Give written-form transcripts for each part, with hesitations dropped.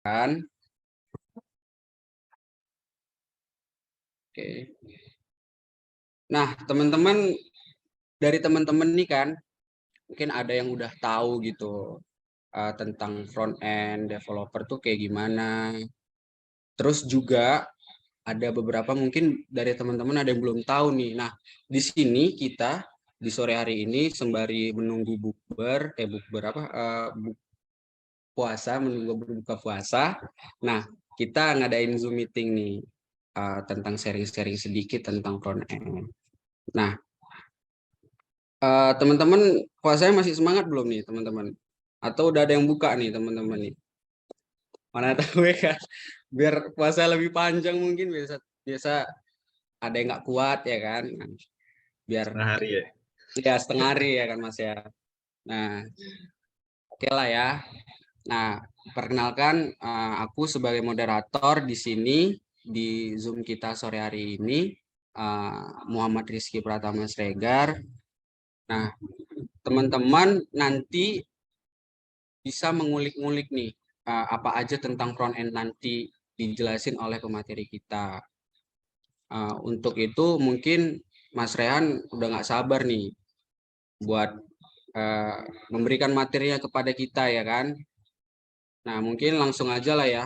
kan. Oke. Nah, teman-teman, dari teman-teman nih kan, mungkin ada yang udah tahu gitu tentang front end developer tuh kayak gimana. Terus juga ada beberapa mungkin dari teman-teman ada yang belum tahu nih. Nah, di sini kita di sore hari ini sembari menunggu bukber apa puasa, menunggu berbuka puasa. Nah, kita ngadain Zoom meeting nih tentang sharing-sharing sedikit tentang front end. Nah, teman-teman puasanya masih semangat belum nih, teman-teman? Atau udah ada yang buka nih, teman-teman nih? Mana tahu ya kan? Biar puasa lebih panjang mungkin biasa biasa ada yang nggak kuat ya kan? Nah, biar Setengah hari ya. ya setengah hari ya kan Mas ya. Nah, oke lah ya. Nah, perkenalkan aku sebagai moderator di sini di Zoom kita sore hari ini Muhammad Rizky Pratama Sregar. Nah, teman-teman nanti bisa mengulik-ngulik nih apa aja tentang front end nanti dijelasin oleh pemateri kita. Untuk itu mungkin Mas Rehan udah nggak sabar nih buat uh, memberikan materinya kepada kita ya kan. Nah, mungkin langsung aja lah ya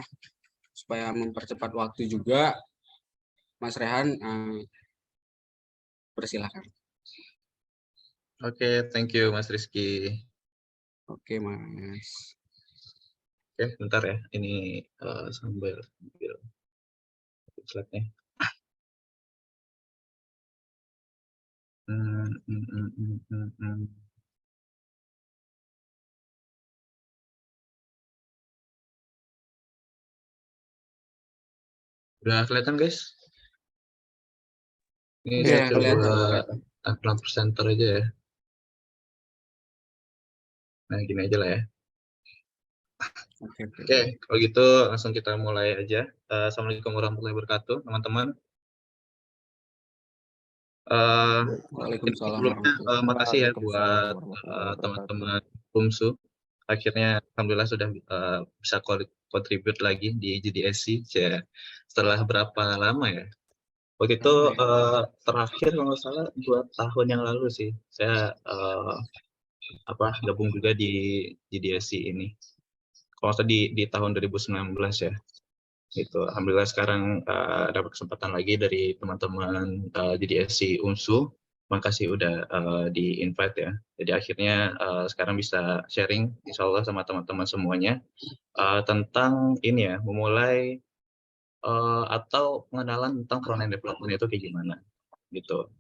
supaya mempercepat waktu juga. Mas Rehan, persilahkan. Oke, thank you Mas Rizky. Oke, Mas. Oke, bentar ya. Ini sambil slide-nya. Udah kelihatan guys? Ini Ya, saya coba kelihatan. upload presenter aja ya. Nah, gini aja lah ya. Oke, kalau gitu langsung kita mulai aja. Assalamualaikum warahmatullahi wabarakatuh, teman-teman. Waalaikumsalam Sebelumnya makasih ya warahmatullahi buat wabarakatuh. teman-teman UMSU. Akhirnya alhamdulillah sudah bisa contribute lagi di GDSC setelah berapa lama ya? Waktu itu terakhir kalau nggak salah 2 tahun yang lalu sih saya gabung juga di GDSC ini. Kalau nggak salah di tahun 2019 ya. Gitu. Alhamdulillah sekarang dapat kesempatan lagi dari teman-teman GDSC UNSU. Makasih udah di invite ya. Jadi akhirnya sekarang bisa sharing insya Allah sama teman-teman semuanya tentang ini ya, memulai atau pengenalan tentang front end development itu kayak gimana gitu.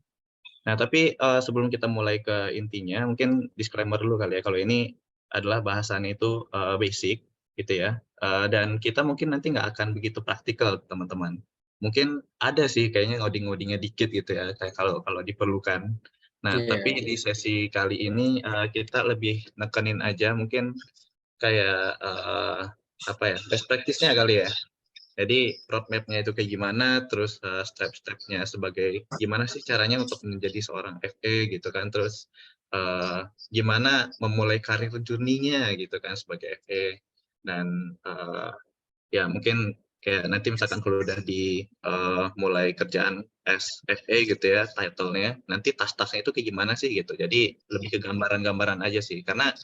Nah, tapi sebelum kita mulai ke intinya, mungkin disclaimer dulu kali ya, kalau ini adalah bahasannya itu basic gitu ya, dan kita mungkin nanti nggak akan begitu praktikal teman-teman. Mungkin ada sih kayaknya ngoding-ngodingnya dikit gitu ya, kayak kalau diperlukan. Nah, Iya. tapi di sesi kali ini kita lebih nekenin aja mungkin kayak best practice-nya kali ya. Jadi roadmap-nya itu kayak gimana, terus step-stepnya sebagai gimana sih caranya untuk menjadi seorang FE gitu kan, terus gimana memulai karir journey-nya gitu kan sebagai FE, dan ya mungkin kayak nanti misalkan kalau udah mulai kerjaan as FE gitu ya, title-nya, nanti tas-tasnya itu kayak gimana sih gitu. Jadi lebih ke gambaran-gambaran aja sih, karena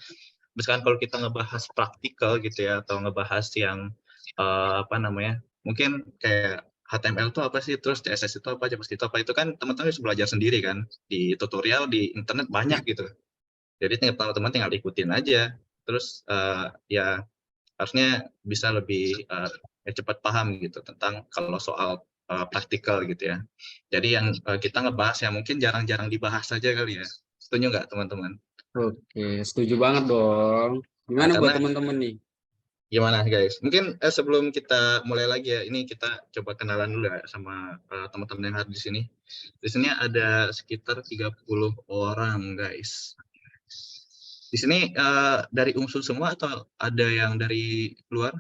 misalkan kalau kita ngebahas praktikal gitu ya, atau ngebahas yang mungkin kayak HTML itu apa sih, terus CSS itu apa, JavaScript itu apa, itu kan teman-teman bisa belajar sendiri kan, di tutorial, di internet banyak gitu. Jadi teman-teman tinggal ikutin aja, terus ya harusnya bisa lebih cepat paham gitu tentang kalau soal praktikal gitu ya. Jadi yang kita ngebahas yang mungkin jarang-jarang dibahas saja kali ya. Setuju nggak teman-teman? Oke, setuju banget dong. Nah, Gimana buat karena teman-teman nih? gimana guys? Mungkin sebelum kita mulai lagi ya, ini kita coba kenalan dulu ya sama teman-teman yang hadir di sini. Di sini ada sekitar 30 orang guys. Di sini dari UMSU semua atau ada yang dari luar?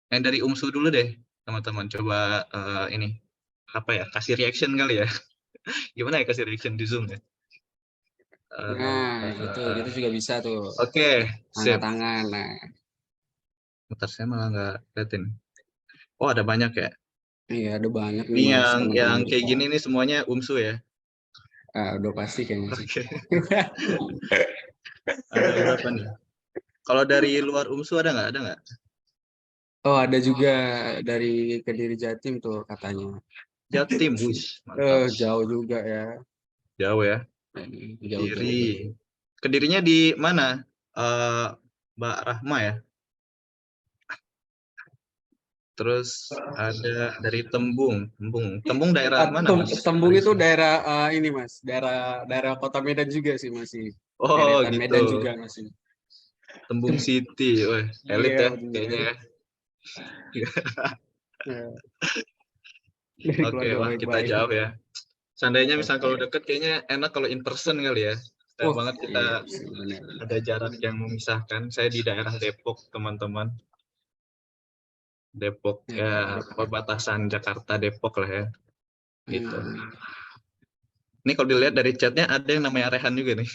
Yang dari UMSU dulu deh, teman-teman. Coba ini kasih reaction kali ya. Gimana ya kasih reaction di Zoom ya? Nah, gitu juga bisa tuh. Oke, Angkat sip. tangan. Nah, Bentar, saya malah nggak liatin. Oh, ada banyak ya. Iya, ada banyak nih Ini Mas yang teman-teman kayak kita. gini nih semuanya UMSU ya. Udah pasti kayaknya sih. Oke. Ada berapa nih? Kalau dari luar UMSU ada nggak? Ada nggak? Oh, ada juga dari Kediri Jatim tuh katanya. Jatim, wis, mantap. Jauh juga ya. Jauh ya. Jauh-jauh. Kediri. Kedirinya di mana? Mbak Rahma ya. Terus ada dari Tembung. Tembung daerah mana, Mas? Tembung itu Asisnya? daerah ini Mas, daerah daerah Kota Medan juga sih masih. Oh, Deretan gitu. Medan juga masih. Tembung City. Wah, elit Iya, ya kayaknya bener. ya. Ya, dari Oke, keluarga wah kita baik-baik. jauh ya. Seandainya misal kalau Oke. deket kayaknya enak kalau in person kali ya. Sayang Oh, banget kita iya sih benar. ada jarak yang memisahkan. Saya di daerah Depok, teman-teman. Depok Ya, ya, Depok. perbatasan Jakarta Depok lah ya, gitu. Hmm. Ini kalau dilihat dari chatnya ada yang namanya Rehan juga nih.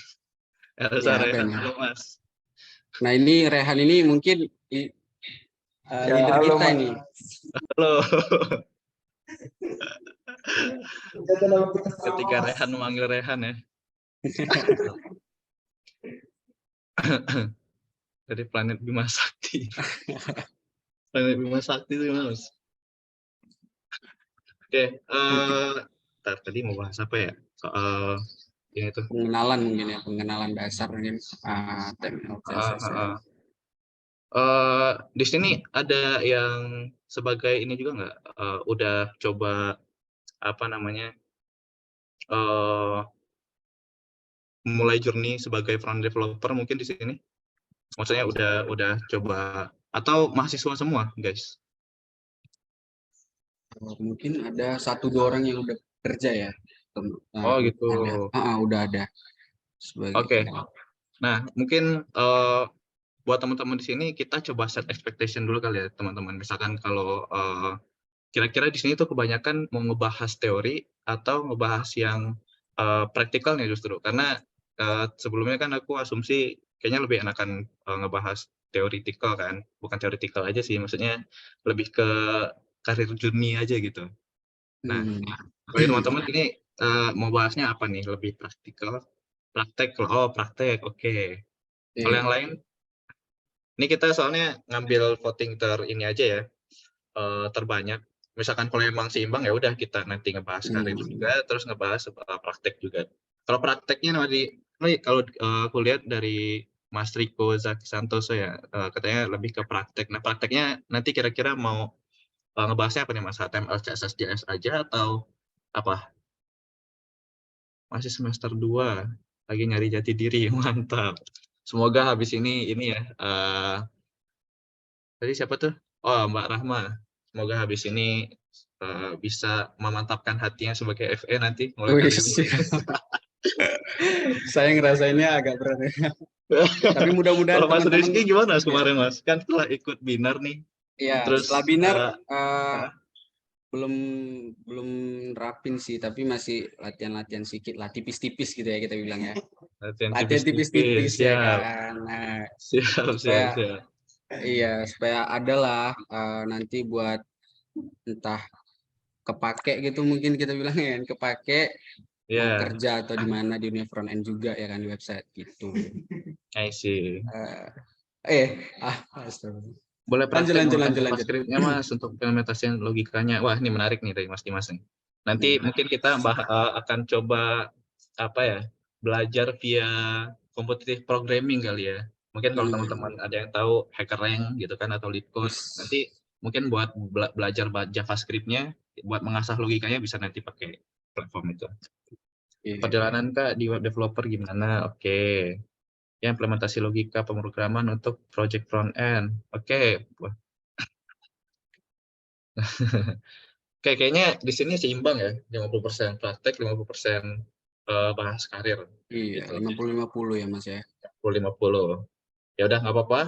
Elsa Ya ada Rehan, nih. halo Mas. Nah ini Rehan ini mungkin Ya, leader halo kita Mas. ini. Halo. Ketika Rehan memanggil Rehan ya. Dari planet Bima Sakti. Planet Bima Sakti itu gimana, Mas? Oke, Mungkin tadi mau bahas apa ya? Soal ini tuh. pengenalan mungkin ya, pengenalan dasar mungkin TML, Ah, CSS ah, ya. ah. Di sini ada yang sebagai ini juga nggak? Udah coba apa namanya? eh mulai journey sebagai front developer mungkin di sini? Maksudnya udah coba atau mahasiswa semua, guys? Mungkin ada satu dua orang yang udah kerja ya. Oh gitu. Ada, udah ada sebagai Oke. Nah, mungkin buat teman-teman di sini kita coba set expectation dulu kali ya, teman-teman. Misalkan kalau kira-kira di sini tuh kebanyakan mau ngebahas teori atau ngebahas yang praktikalnya justru. Karena sebelumnya kan aku asumsi kayaknya lebih enakan ngebahas theoretical kan, bukan theoretical aja sih, maksudnya lebih ke karir journey aja gitu. Nah, Hmm. bagi teman-teman ini mau bahasnya apa nih? Lebih praktikal, praktek, oh praktek, oke. Kalau Iya. yang lain, ini kita soalnya ngambil voting ini aja ya, terbanyak. Misalkan kalau emang seimbang ya udah kita nanti ngebahas karir Hmm. juga, terus ngebahas praktek juga. Kalau prakteknya kalau aku lihat dari Mas Riko Zaki Santoso ya, katanya lebih ke praktek. Nah prakteknya nanti kira-kira mau ngebahasnya apa nih Mas? HTML, CSS, JS aja atau apa? Masih semester 2 lagi nyari jati diri, mantap. Semoga habis ini ya. Tadi siapa tuh? Oh, Mbak Rahma. Semoga habis ini bisa memantapkan hatinya sebagai FE nanti mulai Wih, karirnya. saya ngerasainnya agak berat ya. Tapi mudah-mudahan Kalau Mas teman-teman Rizky gimana ya, kemarin Mas? Kan setelah ikut binar nih, ya setelah terus binar ah, belum belum nerapin sih, tapi masih latihan-latihan sedikit lah, tipis-tipis gitu ya kita bilang ya. latihan Latihan tipis-tipis, tipis-tipis ya siap, kan. Nah, siap, siap, supaya siap. supaya ada lah nanti buat entah kepake gitu mungkin kita bilang ya kan, kepake mau Ya, kerja atau di mana di dunia front end juga ya kan di website gitu. I see. Eh, Astagfirullah. Boleh Lanjut praktek lanjut menggunakan lanjut lanjut. JavaScript-nya Mas untuk implementasian logikanya. Wah, ini menarik nih dari Mas Dimas nih. Nanti Hmm. mungkin kita akan coba apa ya, belajar via competitive programming kali ya. Mungkin kalau Hmm. teman-teman ada yang tahu HackerRank gitu kan atau LeetCode, Yes. nanti mungkin buat belajar JavaScript-nya, buat mengasah logikanya bisa nanti pakai platform itu. Iya. Perjalanan Kak di web developer gimana? Oke. Ya, implementasi logika pemrograman untuk project front end. Oke. Wah, kayaknya di sini seimbang ya, 50% praktek, 50% bahas karir Iya, gitu. 50-50 ya Mas ya. 50-50. Ya udah nggak apa-apa,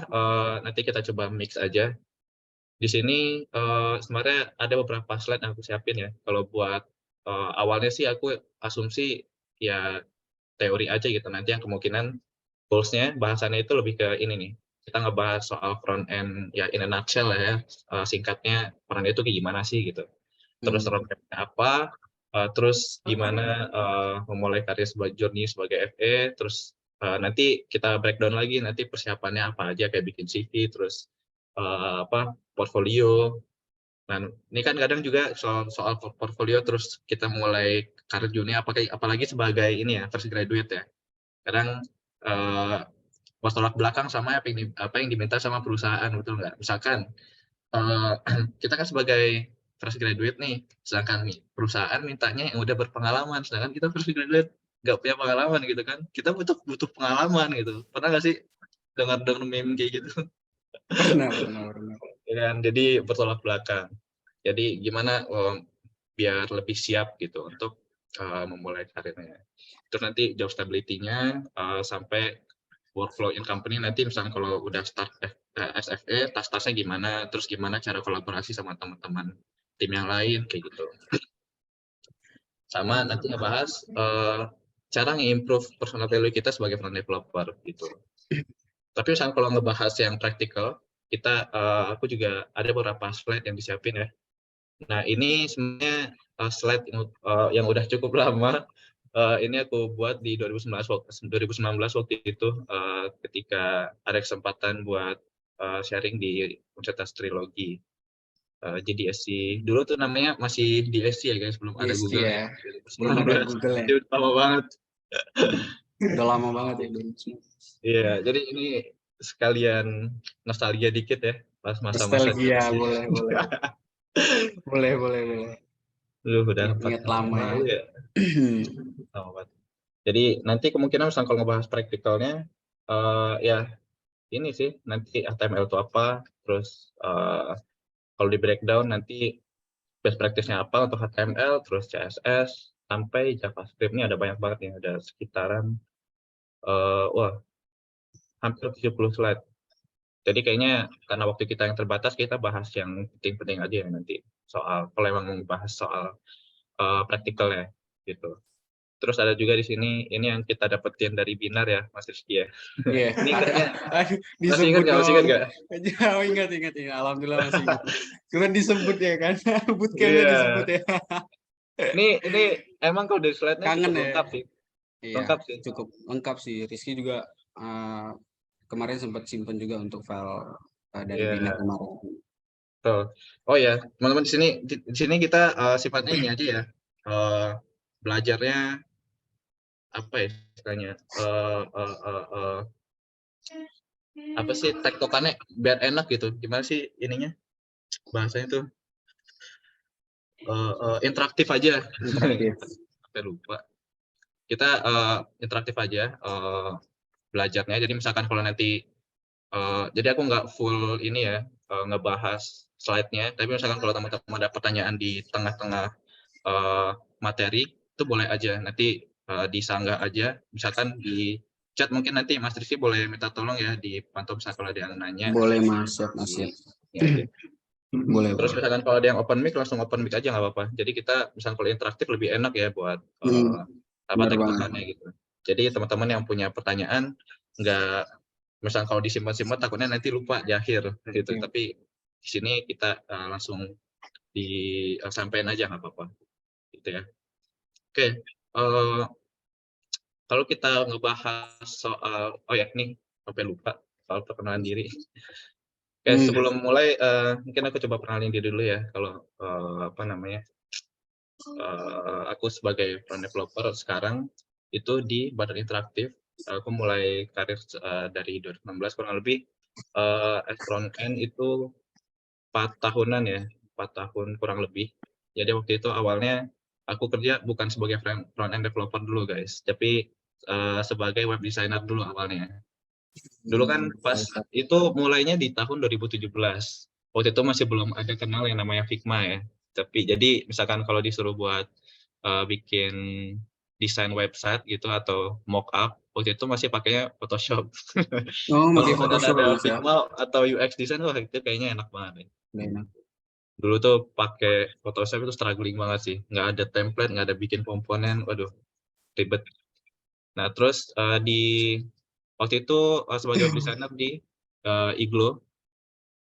nanti kita coba mix aja. Di sini sebenarnya ada beberapa slide yang aku siapin ya. Kalau buat awalnya sih aku asumsi ya teori aja gitu. Nanti yang kemungkinan goals-nya bahasannya itu lebih ke ini nih. kita ngebahas soal front end ya in a nutshell ya, singkatnya front end itu kayak gimana sih gitu. Terus roadmap-nya apa, terus gimana memulai karir sebagai journey sebagai FE, terus nanti kita breakdown lagi nanti persiapannya apa aja kayak bikin CV, terus portfolio. Nah, ini kan kadang juga soal portfolio terus kita mulai karir junior apalagi sebagai ini ya fresh graduate ya. Kadang pas tolak belakang sama apa yang diminta sama perusahaan, betul nggak? Misalkan kita kan sebagai fresh graduate nih, sedangkan nih perusahaan mintanya yang udah berpengalaman, sedangkan kita fresh graduate nggak punya pengalaman gitu kan? Kita butuh pengalaman gitu. Pernah nggak sih dengar meme kayak gitu? Pernah. Ya kan? Jadi bertolak belakang. Jadi gimana biar lebih siap gitu untuk memulai karirnya. Terus nanti job stability-nya sampai workflow in company nanti misalnya kalau udah start SFE, tas-tasnya gimana, terus gimana cara kolaborasi sama teman-teman tim yang lain kayak gitu. Sama nanti ngebahas cara nge-improve personal value kita sebagai front developer gitu. Tapi misalnya kalau ngebahas yang practical, aku juga ada beberapa slide yang disiapin ya. Nah, ini sebenarnya slide yang udah cukup lama. Ini aku buat di 2019 waktu itu ketika ada kesempatan buat sharing di Universitas Trilogi. Jadi SC dulu tuh namanya masih di SC ya guys, belum ada DSC Google ya. ya. Belum ada Google ya. Jadi udah lama banget. Udah lama banget ya. Iya, jadi ini sekalian nostalgia dikit ya pas masa-masa di Nostalgia, SC. boleh. Udah 4 Ingat tahun lama ya. lalu ya. Lama banget. Jadi nanti kemungkinan misalnya kalau ngebahas praktikalnya, ya ini sih nanti HTML itu apa, terus kalau di breakdown nanti best practice-nya apa untuk HTML, terus CSS, sampai JavaScript ini ada banyak banget nih, ada sekitaran hampir 70 slide. Jadi kayaknya karena waktu kita yang terbatas, kita bahas yang penting-penting aja ya nanti soal kalau emang mau bahas soal praktikal ya gitu. Terus ada juga di sini ini yang kita dapetin dari Binar ya, Mas Rizky ya. Iya. Ini ingatnya masih Disebut ingat dong. nggak? Oh, ingat. Alhamdulillah masih ingat. Cuman disebut ya kan. Bootcamp-nya Iya. disebut ya. Ini emang kalau dari slide-nya Kangen cukup ya. lengkap sih. Iya, Lengkap sih. cukup lengkap sih. Rizky juga kemarin sempat simpen juga untuk file dari Iya. Bina kemarin. Betul. Oh ya, teman-teman di sini kita sifatnya ini aja ya. Belajarnya apa ya istilahnya? Apa sih tektokannya biar enak gitu. Gimana sih ininya? Bahasanya tuh interaktif aja. Interaktif. Sampai lupa. Kita interaktif aja belajarnya. Jadi misalkan kalau nanti jadi aku nggak full ini ya ngebahas slide-nya, tapi misalkan kalau teman-teman ada pertanyaan di tengah-tengah materi itu boleh aja nanti disanggah aja, misalkan di chat mungkin nanti Mas Rizky boleh minta tolong ya dipantau misalkan kalau ada yang nanya. Boleh masuk. Ini aja. Boleh. Terus misalkan kalau ada yang open mic langsung open mic aja nggak apa-apa. Jadi kita misalkan kalau interaktif lebih enak ya buat apa tektokannya gitu. Jadi teman-teman yang punya pertanyaan nggak misal kalau disimpan-simpan takutnya nanti lupa di akhir gitu. Tapi di sini kita langsung disampaikan aja nggak apa-apa gitu ya. Oke, kalau kita ngebahas soal nih sampai lupa soal perkenalan diri. Oke, sebelum mulai mungkin aku coba perkenalin diri dulu ya. Kalau apa namanya? Aku sebagai front developer sekarang itu di Badan Interaktif. Aku mulai karir dari 2016 kurang lebih front end itu 4 tahunan ya, 4 tahun kurang lebih. Jadi waktu itu awalnya aku kerja bukan sebagai front end developer dulu guys, tapi sebagai web designer dulu awalnya. Dulu kan pas itu mulainya di tahun 2017. Waktu itu masih belum ada kenal yang namanya Figma ya. Tapi jadi misalkan kalau disuruh buat bikin desain website gitu atau mockup, waktu itu masih pakainya Photoshop. Oh, pakai Kalau Photoshop ada ya. Figma atau UX design wah itu kayaknya enak banget. Enak. Dulu tuh pakai Photoshop itu struggling banget sih. Nggak ada template, nggak ada bikin komponen, waduh ribet. Nah terus di waktu itu sebagai web designer di IGLO,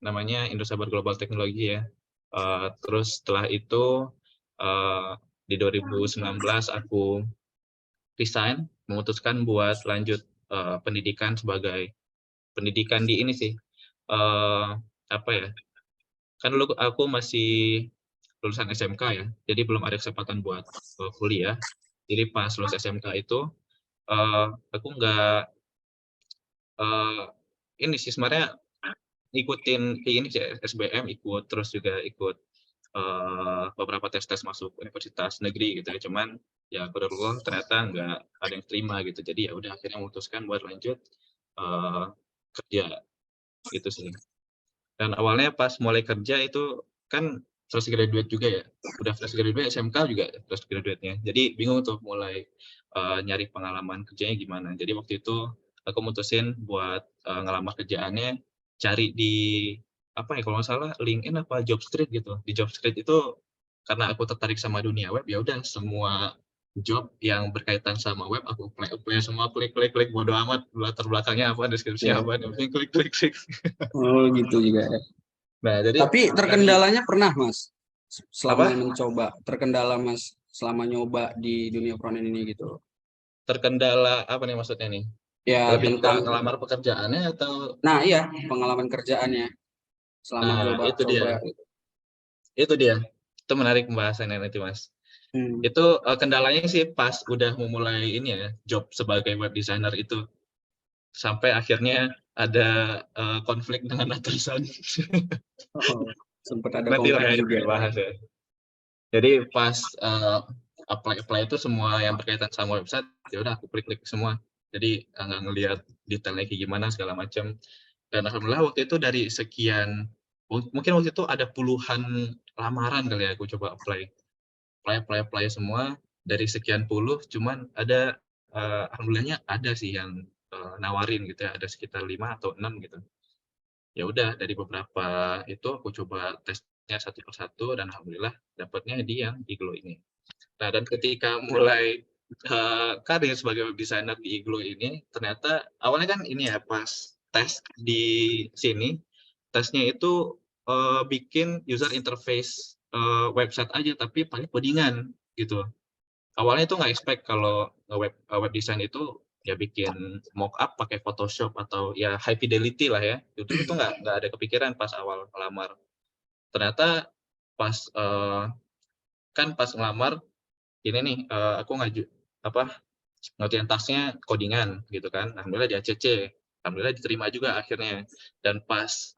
namanya Indosabar Global Technology ya. Terus setelah itu di 2019 aku resign, memutuskan buat lanjut pendidikan sebagai pendidikan di ini sih, apa ya, kan dulu aku masih lulusan SMK ya, jadi belum ada kesempatan buat kuliah. Jadi pas lulus SMK itu aku nggak ini sih sebenarnya ikutin ini sih SBM ikut, terus juga ikut beberapa tes-tes masuk universitas negeri gitu ya. Cuman ya qadarullah ternyata nggak ada yang terima gitu. Jadi ya udah akhirnya memutuskan buat lanjut kerja gitu sih. Dan awalnya pas mulai kerja itu kan fresh graduate juga ya. Udah fresh graduate SMK juga fresh graduate-nya. Jadi bingung tuh mulai nyari pengalaman kerjanya gimana. Jadi waktu itu aku mutusin buat ngelamar kerjaannya cari di apa ya kalau nggak salah LinkedIn apa Jobstreet gitu. Di Jobstreet itu karena aku tertarik sama dunia web ya udah semua job yang berkaitan sama web aku apply semua klik bodo amat latar belakangnya apa deskripsinya Ya. apa yang penting klik. Oh gitu juga ya. Nah, jadi Tapi dari terkendalanya pernah Mas selama apa? mencoba, terkendala Mas selama nyoba di dunia front end ini gitu. Terkendala apa nih maksudnya nih? Ya Lebih ke tentang, ngelamar pekerjaannya atau nah iya pengalaman kerjaannya selama nah coba-coba. itu dia. Itu menarik pembahasannya nanti Mas. Hmm. Itu kendalanya sih pas udah memulai ini ya, job sebagai web designer itu sampai akhirnya ada konflik dengan atasan. Oh, sempat ada Nanti lah konflik ya itu juga. dibahas ya. Jadi pas apply itu semua yang berkaitan sama website, ya udah aku klik semua. Jadi nggak ngelihat detailnya kayak gimana segala macam. Dan alhamdulillah waktu itu dari sekian, mungkin waktu itu ada puluhan lamaran kali ya aku coba apply semua dari sekian puluh, cuman ada alhamdulillahnya ada sih yang nawarin gitu ya, ada sekitar 5 atau 6 gitu. Ya udah dari beberapa itu aku coba tesnya satu persatu dan alhamdulillah dapatnya di yang Iglo ini. Nah, dan ketika mulai karir sebagai web designer di Iglo ini, ternyata awalnya kan ini ya pas tes di sini, tesnya itu bikin user interface website aja tapi pakai codingan gitu. Awalnya itu nggak expect kalau web design itu ya bikin mockup pakai Photoshop atau ya high fidelity lah ya. Dulu tuh nggak ada kepikiran pas awal ngelamar. Ternyata pas kan pas ngelamar ini nih aku apa ngerjain tasnya codingan gitu kan. Alhamdulillah di ACC. Alhamdulillah diterima juga akhirnya. Dan pas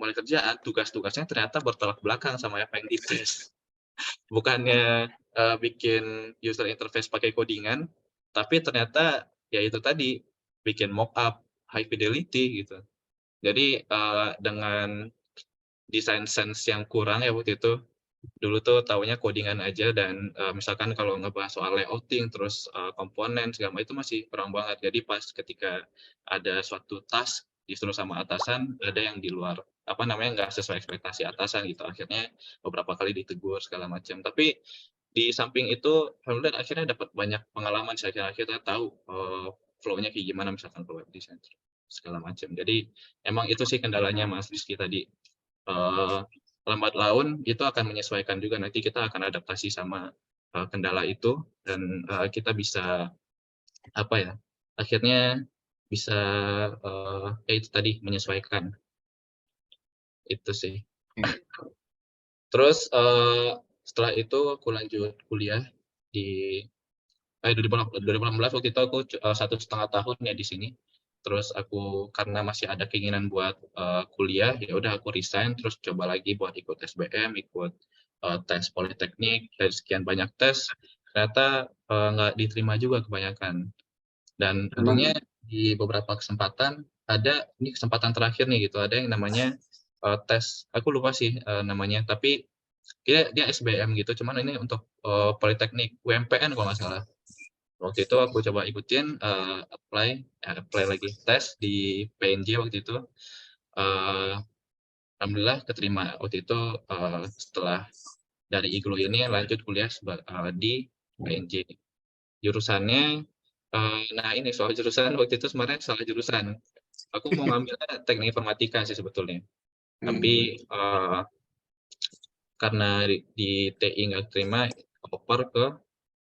mulai kerjaan tugas-tugasnya ternyata bertolak belakang sama apa yang dites. Bukannya bikin user interface pakai codingan, tapi ternyata ya itu tadi bikin mockup high fidelity gitu. Jadi dengan desain sense yang kurang ya waktu itu, dulu tuh taunya codingan aja dan misalkan kalau ngebahas soal layouting terus komponen segala macam itu masih kurang banget. Jadi pas ketika ada suatu task disuruh sama atasan ada yang di luar apa namanya nggak sesuai ekspektasi atasan gitu. Akhirnya beberapa kali ditegur segala macam. Tapi di samping itu alhamdulillah akhirnya dapat banyak pengalaman saya akhirnya tahu flow-nya kayak gimana misalkan ke web design segala macam. Jadi emang itu sih kendalanya Mas Rizky tadi. Lambat laun itu akan menyesuaikan juga nanti kita akan adaptasi sama kendala itu dan kita bisa apa ya akhirnya bisa ya itu tadi menyesuaikan itu sih. Terus setelah itu aku lanjut kuliah di 2018 waktu itu aku 1,5 tahun ya di sini. Terus aku karena masih ada keinginan buat kuliah, ya udah aku resign, terus coba lagi buat ikut SBM, ikut tes politeknik, dari sekian banyak tes, ternyata nggak diterima juga kebanyakan. Dan Memang untungnya di beberapa kesempatan ada, ini kesempatan terakhir nih gitu, ada yang namanya tes, aku lupa sih namanya, tapi dia SBM gitu, cuman ini untuk politeknik UMPN kalau nggak salah. Waktu itu aku coba ikutin apply lagi tes di PNJ waktu itu. Alhamdulillah keterima waktu itu setelah dari Iglo ini lanjut kuliah di PNJ. Jurusannya, nah ini soal jurusan waktu itu sebenarnya salah jurusan. Aku mau ngambilnya teknik informatika sih sebetulnya. Tapi karena di TI nggak terima, oper ke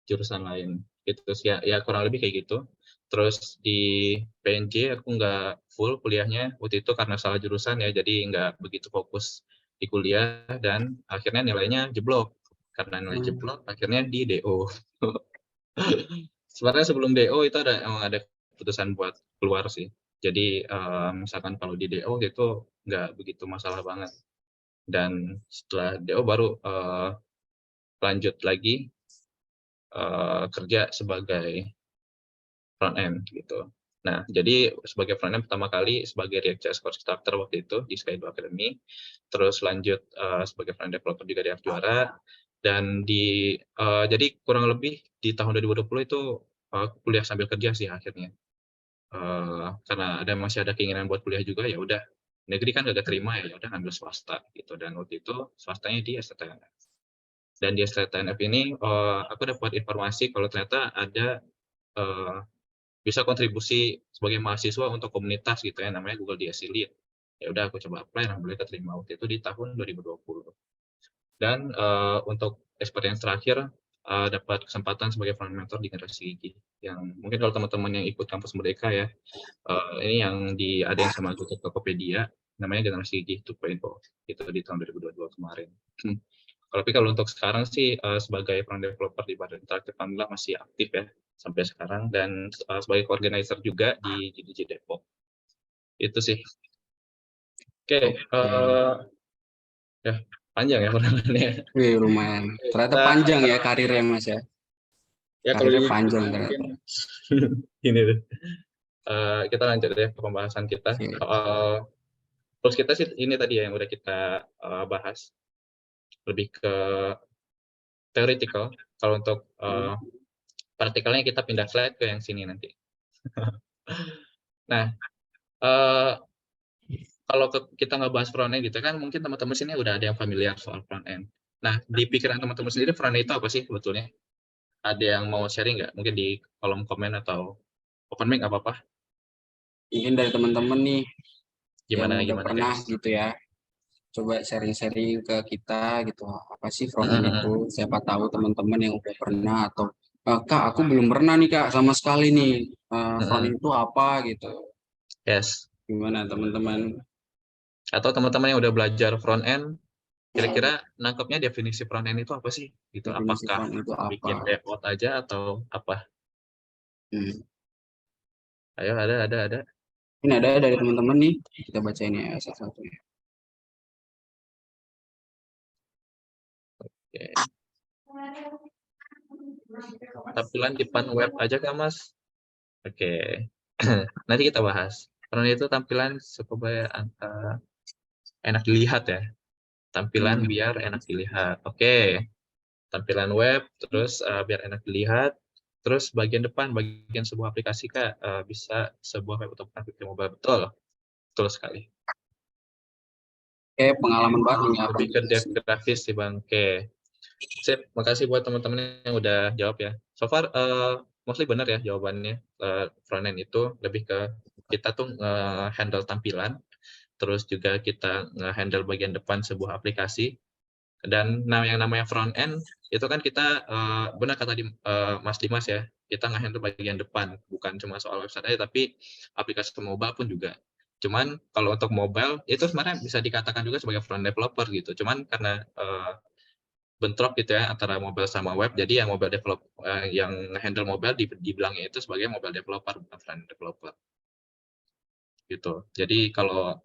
jurusan lain. Gitu sih ya, ya kurang lebih kayak gitu. Terus di PNJ aku nggak full kuliahnya waktu itu karena salah jurusan ya, jadi nggak begitu fokus di kuliah dan akhirnya nilainya jeblok. Karena nilai jeblok, akhirnya di DO. Sebenarnya sebelum DO itu emang ada keputusan buat keluar sih. Jadi misalkan kalau di DO itu nggak begitu masalah banget. Dan setelah DO baru lanjut lagi kerja sebagai front end gitu. Nah, jadi sebagai front end pertama kali sebagai React.js course instructor waktu itu di Sky2 Academy, terus lanjut sebagai front end developer juga di Arjuara, dan jadi kurang lebih di tahun 2020 itu kuliah sambil kerja sih akhirnya. Karena masih ada keinginan buat kuliah juga, ya udah negeri kan gak terima ya udah ngambil swasta gitu, dan waktu itu swastanya di STNF. Dan di STNF ini aku dapat informasi kalau ternyata ada bisa kontribusi sebagai mahasiswa untuk komunitas gitu ya, namanya Google DSC Lead. Ya udah aku coba apply, alhamdulillah keterima waktu itu di tahun 2020. Dan untuk experience terakhir dapat kesempatan sebagai front mentor di Generasi Gigi. Yang mungkin kalau teman-teman yang ikut kampus Merdeka ya, ini yang ada yang sama Google Tokopedia, namanya Generasi Gigi 2.0 itu di tahun 2022 kemarin. Tapi kalau untuk sekarang sih sebagai front developer di Badan Interaktif alhamdulillah masih aktif ya sampai sekarang, dan sebagai organizer juga di GDJ Depok. Itu sih. Oke, ya panjang ya perkenalannya. Wih, lumayan. Ternyata Kita, panjang ya karirnya Mas ya. ya kalau Karirnya di panjang ternyata. mungkin ini tuh. Kita lanjut deh ke pembahasan kita. Oke. Terus kita sih ini tadi ya yang udah kita bahas lebih ke theoretical. Kalau untuk partikelnya kita pindah slide ke yang sini nanti. Nah, kalau kita nggak bahas front end gitu kan, mungkin teman-teman sini udah ada yang familiar soal front end. Nah, di pikiran teman-teman sendiri front end itu apa sih sebetulnya? Ada yang mau sharing nggak? Mungkin di kolom komen atau open mic apa-apa? Mungkin dari teman-teman nih yang Gimana udah gimana pernah guys? gitu ya, coba sharing-sharing ke kita gitu. Apa sih front end itu? Siapa tahu teman-teman yang udah pernah atau Kak, aku belum pernah nih Kak sama sekali nih. Front end itu apa gitu. Yes. Gimana teman-teman? Atau teman-teman yang udah belajar front end, kira-kira nangkepnya definisi front end itu apa sih? Gitu. Definisi Apakah front end itu apa? bikin layout aja atau apa? Hmm. Ayo, ada. Ini ada dari teman-teman nih. Kita bacain ya satu-satu ya. Oke. Tampilan depan web aja kan Mas? Oke. Nanti kita bahas. Front end itu tampilan supaya enak dilihat ya. Tampilan biar enak dilihat. Oke. Tampilan web, terus biar enak dilihat. Terus bagian depan, bagian sebuah aplikasi Kak, bisa sebuah web atau aplikasi mobile. Betul. Betul sekali. Oke, pengalaman banget nih Lebih ke dev grafis sih Bang. Oke. Sip, makasih buat teman-teman yang udah jawab ya. So far, mostly benar ya jawabannya. Front end itu lebih ke kita tuh handle tampilan, terus juga kita nge-handle bagian depan sebuah aplikasi. Dan yang namanya front end itu kan kita benar kata Mas Dimas ya, kita nge-handle bagian depan, bukan cuma soal website aja, tapi aplikasi mobile pun juga. Cuman kalau untuk mobile itu sebenarnya bisa dikatakan juga sebagai front developer gitu. Cuman karena bentrok gitu ya antara mobile sama web, jadi yang mobile developer yang handle mobile dibilangnya itu sebagai mobile developer, bukan front developer gitu. Jadi kalau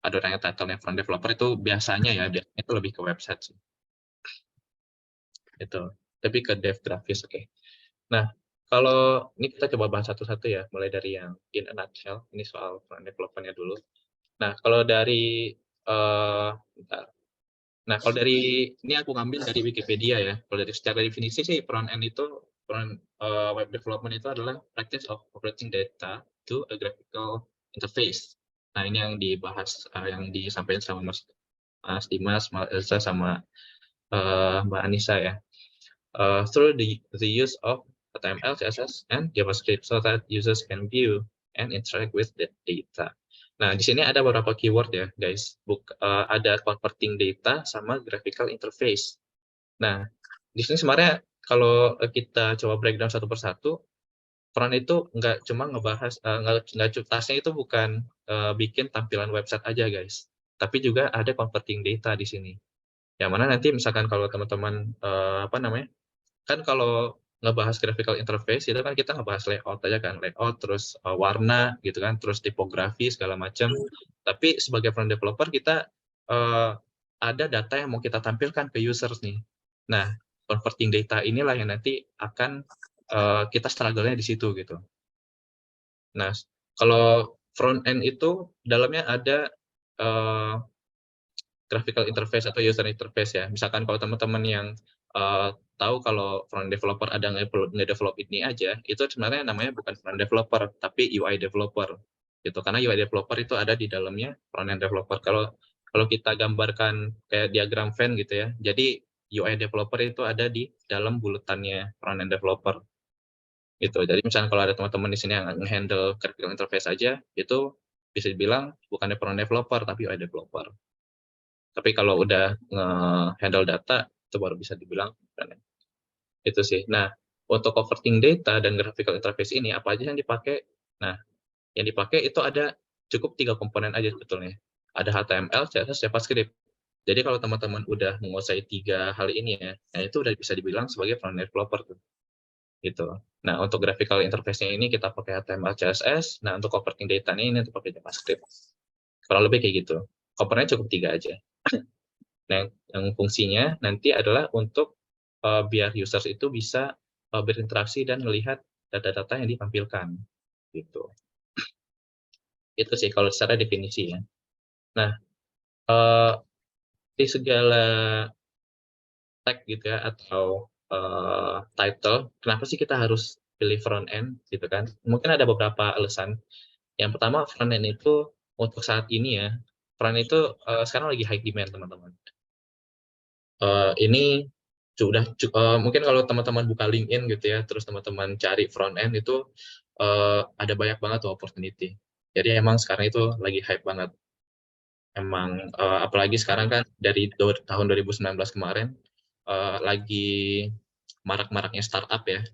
ada orang yang title-nya front developer itu biasanya ya itu lebih ke website sih. Itu lebih ke dev grafis. Oke. Nah, kalau ini kita coba bahas satu-satu ya, mulai dari yang in a nutshell, ini soal front developer-nya dulu. Nah, kalau dari bentar. Nah, kalau dari ini aku ngambil dari Wikipedia ya. Kalau dari secara definisi sih front end itu web development itu adalah practice of converting data to a graphical interface. Nah, ini yang dibahas yang disampaikan sama Mas Dimas, Mas Elsa sama Mbak Anissa ya. Through the use of HTML, CSS, and JavaScript so that users can view and interact with the data. Nah, di sini ada beberapa keyword ya, guys. Ada converting data sama graphical interface. Nah, di sini sebenarnya kalau kita coba breakdown satu persatu, front itu nggak cuma ngebahas, tasnya itu bukan bikin tampilan website aja, guys. Tapi juga ada converting data di sini. Yang mana nanti misalkan kalau teman-teman, kan kalau ngebahas graphical interface itu kan kita ngebahas layout aja kan, layout terus warna gitu kan, terus tipografi segala macam. Tapi sebagai front developer kita ada data yang mau kita tampilkan ke users nih. Nah, converting data inilah yang nanti akan kita struggle-nya di situ gitu. Nah, kalau front end itu dalamnya ada graphical interface atau user interface ya. Misalkan kalau teman-teman yang tahu kalau front developer ada nge-develop ini aja, itu sebenarnya namanya bukan front developer, tapi UI developer. Gitu. Karena UI developer itu ada di dalamnya front end developer. Kalau kita gambarkan kayak diagram Venn gitu ya, jadi UI developer itu ada di dalam bulutannya front end developer. Gitu. Jadi misalnya kalau ada teman-teman di sini yang nge-handle graphical interface aja, itu bisa dibilang bukan front developer, tapi UI developer. Tapi kalau udah nge-handle data, itu baru bisa dibilang front end. Itu sih. Nah, untuk converting data dan graphical interface ini, apa aja yang dipakai? Nah, yang dipakai itu ada cukup 3 komponen aja sebetulnya. Ada HTML, CSS, JavaScript. Jadi kalau teman-teman udah menguasai 3 hal ini ya, nah itu udah bisa dibilang sebagai front end developer tuh. Gitu. Nah, untuk graphical interface-nya ini kita pakai HTML, CSS. Nah, untuk converting data ini untuk pakai JavaScript. Kurang lebih kayak gitu. Komponennya cukup 3 aja. Nah, yang fungsinya nanti adalah untuk biar users itu bisa berinteraksi dan melihat data-data yang ditampilkan, gitu. Itu sih kalau secara definisi ya. Nah, di segala tag gitu ya atau title, kenapa sih kita harus pilih front end gitu kan? Mungkin ada beberapa alasan. Yang pertama front end itu untuk saat ini ya, front end itu sekarang lagi high demand teman-teman. Ini sudah mungkin kalau teman-teman buka LinkedIn gitu ya, terus teman-teman cari front end itu ada banyak banget tuh opportunity. Jadi emang sekarang itu lagi hype banget. Emang apalagi sekarang kan dari tahun 2019 kemarin lagi marak-maraknya startup ya.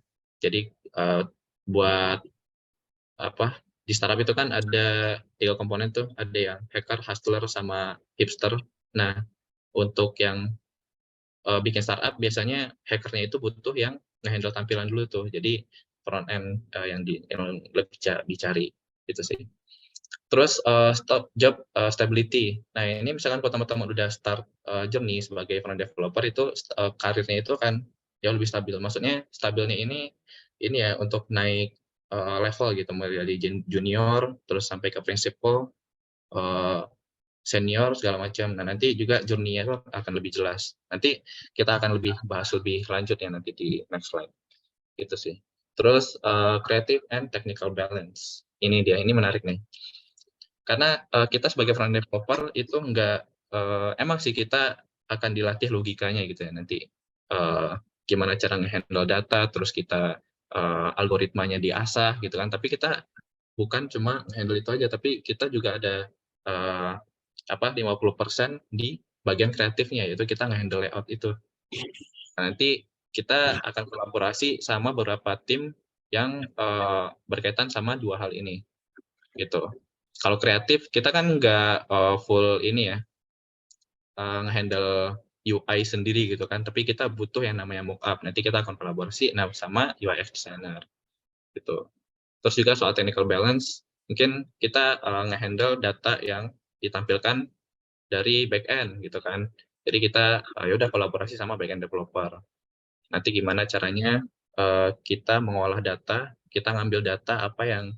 Jadi buat apa di startup itu kan ada 3 komponen tuh, ada yang hacker, hustler, sama hipster. Nah, untuk yang bikin startup biasanya hackernya itu butuh yang nge-handle tampilan dulu tuh. Jadi front end yang lebih dicari gitu sih. Terus job stability. Nah, ini misalkan kalau teman-teman udah start job nih sebagai front end developer itu karirnya itu kan jauh lebih stabil. Maksudnya stabilnya ini ya untuk naik level gitu, mulai dari junior terus sampai ke principal, senior segala macam. Nah, nanti juga journey-nya itu akan lebih jelas. Nanti kita akan bahas lebih lanjut ya nanti di next slide. Itu sih. Terus creative and technical balance. Ini dia, ini menarik nih. Karena kita sebagai front developer itu enggak emang sih kita akan dilatih logikanya gitu ya nanti. Gimana cara nge-handle data, terus kita algoritmanya diasah gitu kan. Tapi kita bukan cuma handle itu aja, tapi kita juga ada 50% di bagian kreatifnya, yaitu kita nge-handle layout itu. Nah, nanti kita akan kolaborasi sama beberapa tim yang berkaitan sama 2 hal ini, gitu. Kalau kreatif kita kan nggak full ini ya, nge-handle UI sendiri gitu kan, tapi kita butuh yang namanya mockup. Nanti kita akan kolaborasi sama UI designer, gitu. Terus juga soal technical balance, mungkin kita nge-handle data yang ditampilkan dari back end gitu kan. Jadi kita ya udah kolaborasi sama back end developer. Nanti gimana caranya kita mengolah data, kita ngambil data apa yang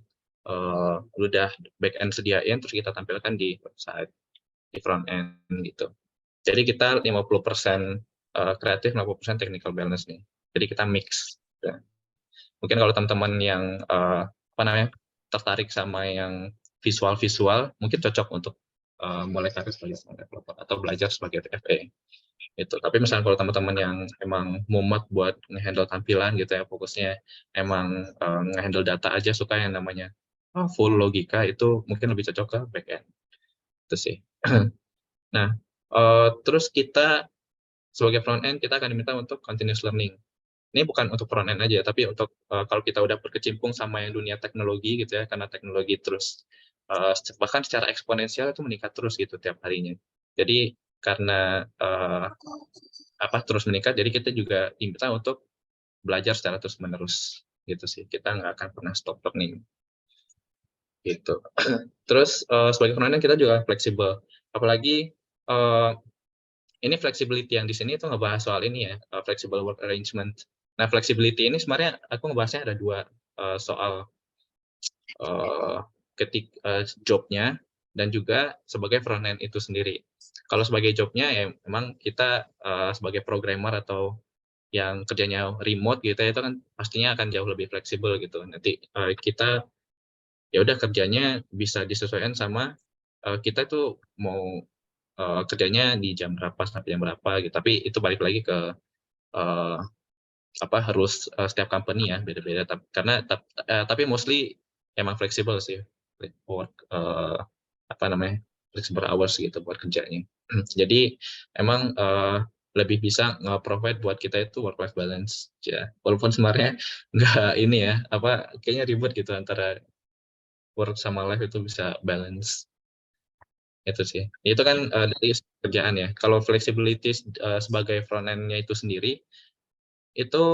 udah back end sediain terus kita tampilkan di website, di front end gitu. Jadi kita 50% kreatif, 50% technical balance nih. Jadi kita mix. Ya. Mungkin kalau teman-teman yang tertarik sama yang visual-visual, mungkin cocok untuk mulai karir sebagai developer atau belajar sebagai FA. Itu. Tapi misalnya kalau teman-teman yang emang mumet buat nge-handle tampilan gitu ya, fokusnya emang nge-handle data aja, suka yang namanya full logika, itu mungkin lebih cocok ke back end. Itu sih. Nah, terus kita sebagai front end kita akan diminta untuk continuous learning. Ini bukan untuk front end aja, tapi untuk kalau kita udah berkecimpung sama yang dunia teknologi gitu ya, karena teknologi terus bahkan secara eksponensial itu meningkat terus gitu tiap harinya. Jadi karena terus meningkat, jadi kita juga diminta untuk belajar secara terus menerus gitu sih. Kita nggak akan pernah stop learning gitu. Terus sebagai front end kita juga fleksibel, apalagi ini flexibility yang di sini itu ngebahas soal ini ya, flexible work arrangement. Nah, flexibility ini sebenarnya aku ngebahasnya ada dua, soal jobnya dan juga sebagai front end itu sendiri. Kalau sebagai jobnya ya memang kita sebagai programmer atau yang kerjanya remote gitu ya, itu kan pastinya akan jauh lebih fleksibel gitu. Nanti kita ya udah kerjanya bisa disesuaikan sama kita tuh mau kerjanya di jam berapa sampai jam berapa gitu. Tapi itu balik lagi ke uh, harus setiap company ya beda-beda. Tapi mostly emang fleksibel sih work flexible hours gitu buat kerjanya. Jadi emang lebih bisa nge-provide buat kita itu work life balance ya. Walaupun sebenarnya nggak ini ya kayaknya ribet gitu antara work sama life itu bisa balance. Itu sih. Itu kan dari kerjaan ya. Kalau flexibility sebagai front end-nya itu sendiri, itu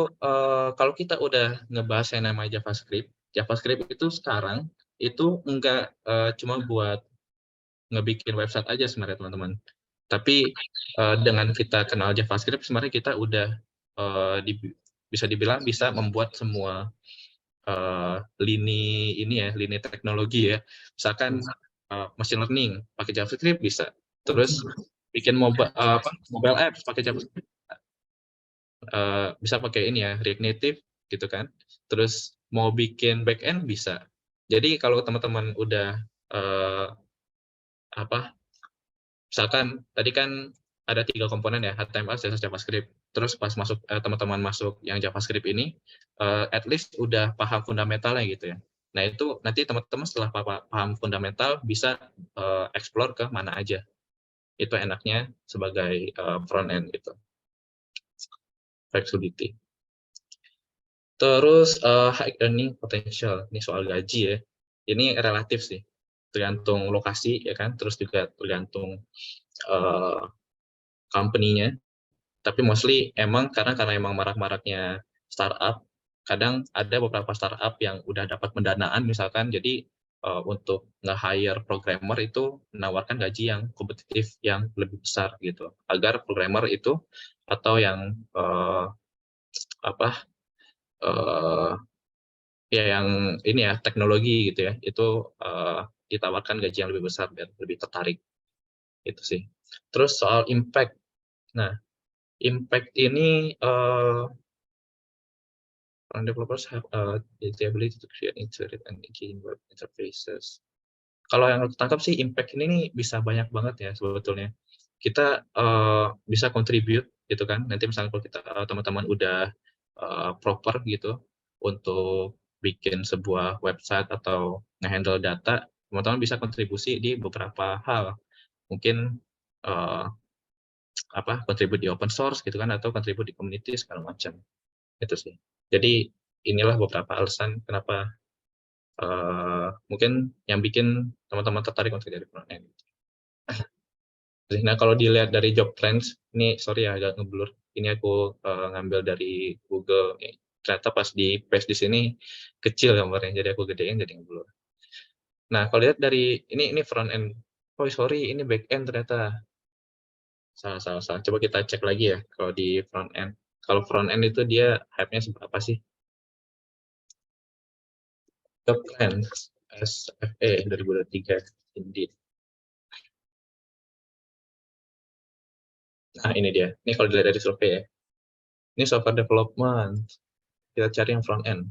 kalau kita udah ngebahas yang namanya JavaScript, JavaScript itu sekarang itu enggak cuma buat ngebikin website aja sebenarnya teman-teman. Tapi dengan kita kenal JavaScript sebenarnya kita udah bisa dibilang bisa membuat semua lini teknologi ya. Misalkan machine learning pakai JavaScript bisa. Terus bikin mobile apps pakai JavaScript, bisa pakai ini ya React Native gitu kan. Terus mau bikin back end bisa. Jadi kalau teman-teman udah misalkan tadi kan ada 3 komponen ya, HTML, CSS, JavaScript. Terus pas teman-teman masuk yang JavaScript ini, at least udah paham fundamentalnya gitu ya. Nah itu nanti teman-teman setelah paham fundamental bisa explore ke mana aja. Itu enaknya sebagai front end gitu, flexibility. Terus high earning potential, ini soal gaji ya. Ini relatif sih, tergantung lokasi ya kan, terus juga tergantung company-nya. Tapi mostly karena emang marak-maraknya startup, kadang ada beberapa startup yang udah dapat pendanaan misalkan, jadi untuk nge-hire programmer itu menawarkan gaji yang kompetitif yang lebih besar gitu, agar programmer itu atau yang ya yang ini ya teknologi gitu ya, itu ditawarkan gaji yang lebih besar biar lebih tertarik, itu sih. Terus soal impact, nah impact ini developers have the ability to create intuitive and engaging web interfaces. Kalau yang aku tangkap sih impact ini nih bisa banyak banget ya sebetulnya. Kita bisa contribute gitu kan. Nanti misalnya kalau kita teman-teman udah proper gitu untuk bikin sebuah website atau nge-handle data, teman-teman bisa kontribusi di beberapa hal. Mungkin uh, kontribut di open source gitu kan, atau kontribut di community segala macam. Itu sih. Jadi inilah beberapa alasan kenapa mungkin yang bikin teman-teman tertarik untuk jadi front end. Nah, kalau dilihat dari job trends, ini sorry ya agak ngeblur. Ini aku ngambil dari Google. Ternyata pas di paste di sini kecil gambarnya, jadi aku gedein jadi ngeblur. Nah, kalau lihat dari ini front end. Oh, sorry, ini back end ternyata. Salah. Coba kita cek lagi ya kalau di front end. Kalau front end itu dia hype-nya seberapa sih? Job trends SFE 2023 Indeed. Nah, ini dia. Ini kalau dilihat dari survei ya. Ini software development. Kita cari yang front end.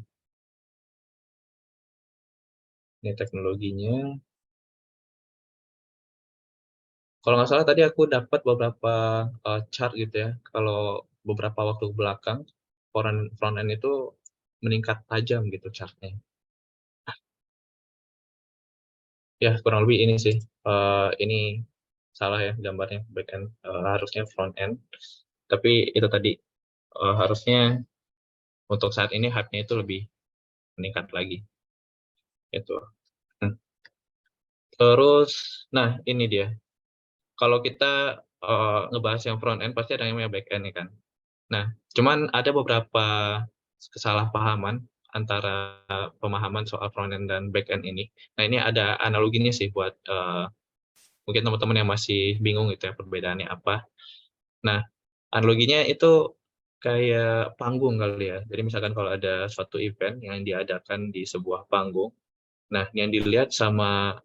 Ini teknologinya. Kalau nggak salah tadi aku dapat beberapa chart gitu ya. Kalau beberapa waktu belakang, front end itu meningkat tajam gitu chartnya. Ya, kurang lebih ini sih. Ini salah ya gambarnya back end, harusnya front end. Tapi itu tadi, harusnya untuk saat ini hype-nya itu lebih meningkat lagi, itu. Terus, nah ini dia. Kalau kita ngebahas yang front end pasti ada yang namanya back end ya kan. Nah, cuman ada beberapa kesalahpahaman antara pemahaman soal front end dan back end ini. Nah, ini ada analoginya sih buat mungkin teman-teman yang masih bingung gitu ya perbedaannya apa. Nah, analoginya itu kayak panggung kali ya. Jadi misalkan kalau ada suatu event yang diadakan di sebuah panggung, nah yang dilihat sama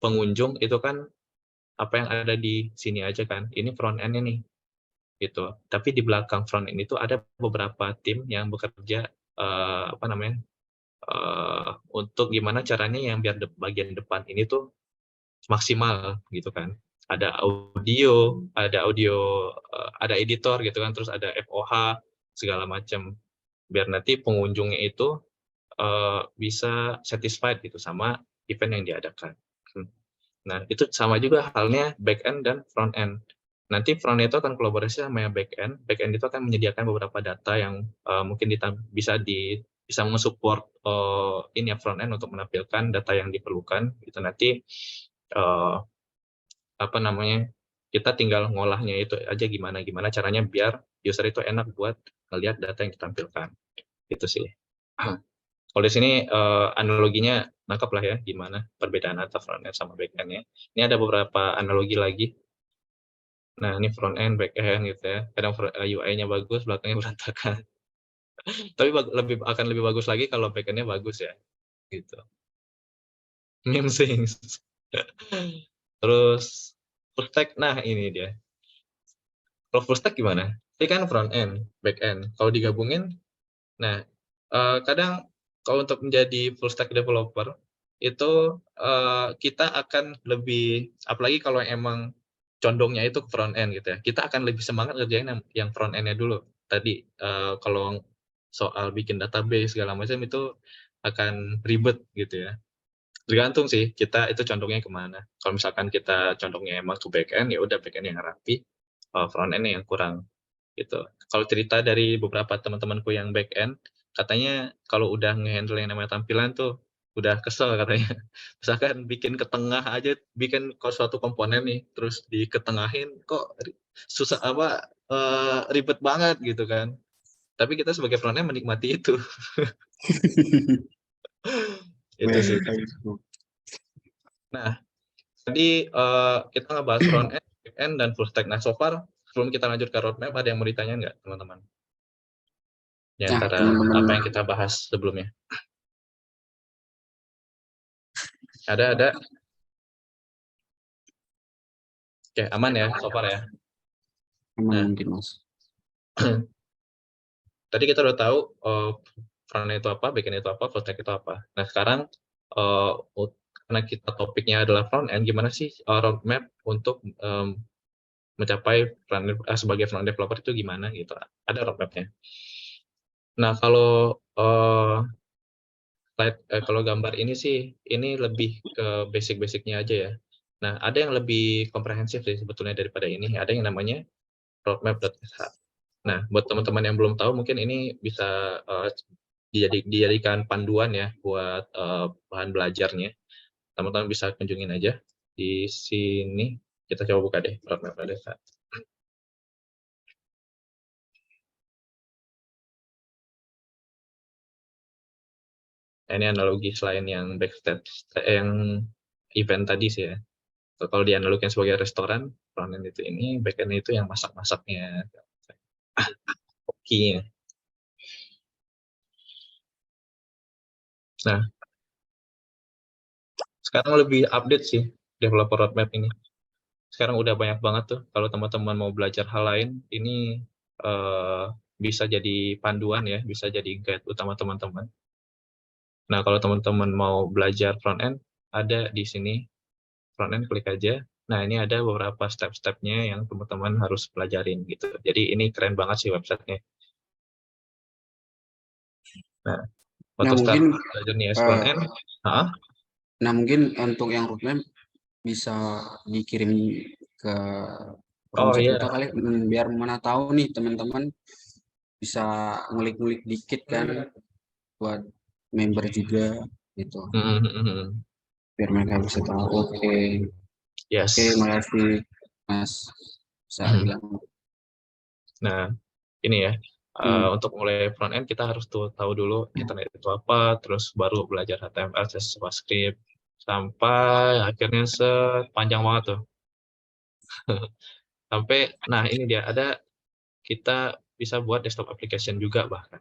pengunjung itu kan apa yang ada di sini aja kan. Ini front end-nya nih gitu. Tapi di belakang front end itu ada beberapa tim yang bekerja apa namanya? Untuk gimana caranya yang biar bagian depan ini tuh maksimal gitu kan. Ada audio, ada editor gitu kan, terus ada FOH segala macam. Biar nanti pengunjungnya itu bisa satisfied gitu sama event yang diadakan. Nah, itu sama juga halnya back end dan front end. Nanti front end itu akan kolaborasi sama yang back end. Back end itu akan menyediakan beberapa data yang mungkin bisa mensupport ini ya front end untuk menampilkan data yang diperlukan. Itu nanti uh, apa namanya kita tinggal ngolahnya itu aja gimana gimana caranya biar user itu enak buat melihat data yang ditampilkan. Itu sih. Kalau di sini analoginya nangkep lah ya gimana perbedaan antara front end sama back end-nya. Ini ada beberapa analogi lagi. Nah, ini front end, back end gitu ya. Kadang UI-nya bagus, belakangnya berantakan. Tapi akan lebih bagus lagi kalau back end-nya bagus ya. Gitu. Meme things. Terus full stack, nah ini dia. Kalau full stack gimana? Ini kan front end, back end. Kalau digabungin, nah kadang kalau untuk menjadi full stack developer itu kita akan lebih, apalagi kalau emang condongnya itu ke front end gitu ya, kita akan lebih semangat ngerjain yang front end-nya dulu. Tadi kalau soal bikin database segala macam itu akan ribet gitu ya. Tergantung sih kita itu condongnya kemana. Kalau misalkan kita condongnya emang ke back end, ya udah back end yang rapi, front end yang kurang gitu. Kalau cerita dari beberapa teman-temanku yang back end, katanya kalau udah nge-handle yang namanya tampilan tuh udah kesel katanya. Misalkan bikin ke tengah aja, bikin suatu komponen nih, terus diketengahin kok susah apa ribet banget gitu kan. Tapi kita sebagai front end menikmati itu. Itu sih. Nah, tadi kita ngebahas front end, back end, dan full stack. Nah, so far sebelum kita lanjut ke roadmap, ada yang mau ditanya nggak, teman-teman? Di Nah, antara teman-teman, apa yang kita bahas sebelumnya. Ada. Oke, aman ya, so far ya. aman Nah, mungkin Mas. tadi kita udah tahu front end itu apa, back end itu apa, full stack itu apa. Nah, sekarang karena kita topiknya adalah front end, gimana sih roadmap untuk mencapai sebagai front end developer itu gimana gitu. Ada roadmapnya. Nah, kalau gambar ini sih, ini lebih ke basic-basicnya aja ya. Nah, ada yang lebih komprehensif sih sebetulnya daripada ini. Ada yang namanya roadmap.sh. Nah, buat teman-teman yang belum tahu, mungkin ini bisa dijadikan panduan ya buat bahan belajarnya. Teman-teman bisa kunjungin aja di sini. Kita coba buka deh roadmap.sh. Nah, ini analogi selain yang backstage, yang event tadi sih ya. Kalau dianalogikan sebagai restoran, front end itu ini, back end itu yang masak-masaknya. Oke. Nah, sekarang lebih update sih developer roadmap ini. Sekarang udah banyak banget tuh. Kalau teman-teman mau belajar hal lain, ini bisa jadi panduan ya, bisa jadi guide utama teman-teman. Nah, kalau teman-teman mau belajar front end, ada di sini front end, klik aja. Nah, ini ada beberapa step-stepnya yang teman-teman harus pelajarin gitu. Jadi ini keren banget sih websitenya. Nah, Nah, waktu start mungkin belajar nih front end, Nah, mungkin untuk yang roadmap bisa dikirim ke Oh Romchat kita iya. kali, biar mana tahu nih teman-teman bisa ngulik-ngulik dikit kan buat member juga gitu. Mhm. Biar mereka bisa tahu. Oke. Oke, Yes. makasih Mas bisa bilang. Nah, ini ya. Hmm. Untuk mulai front end kita harus tahu dulu internet itu apa, terus baru belajar HTML, CSS, JavaScript, sampai akhirnya sepanjang banget tuh. Sampai, nah ini dia, kita bisa buat desktop application juga bahkan.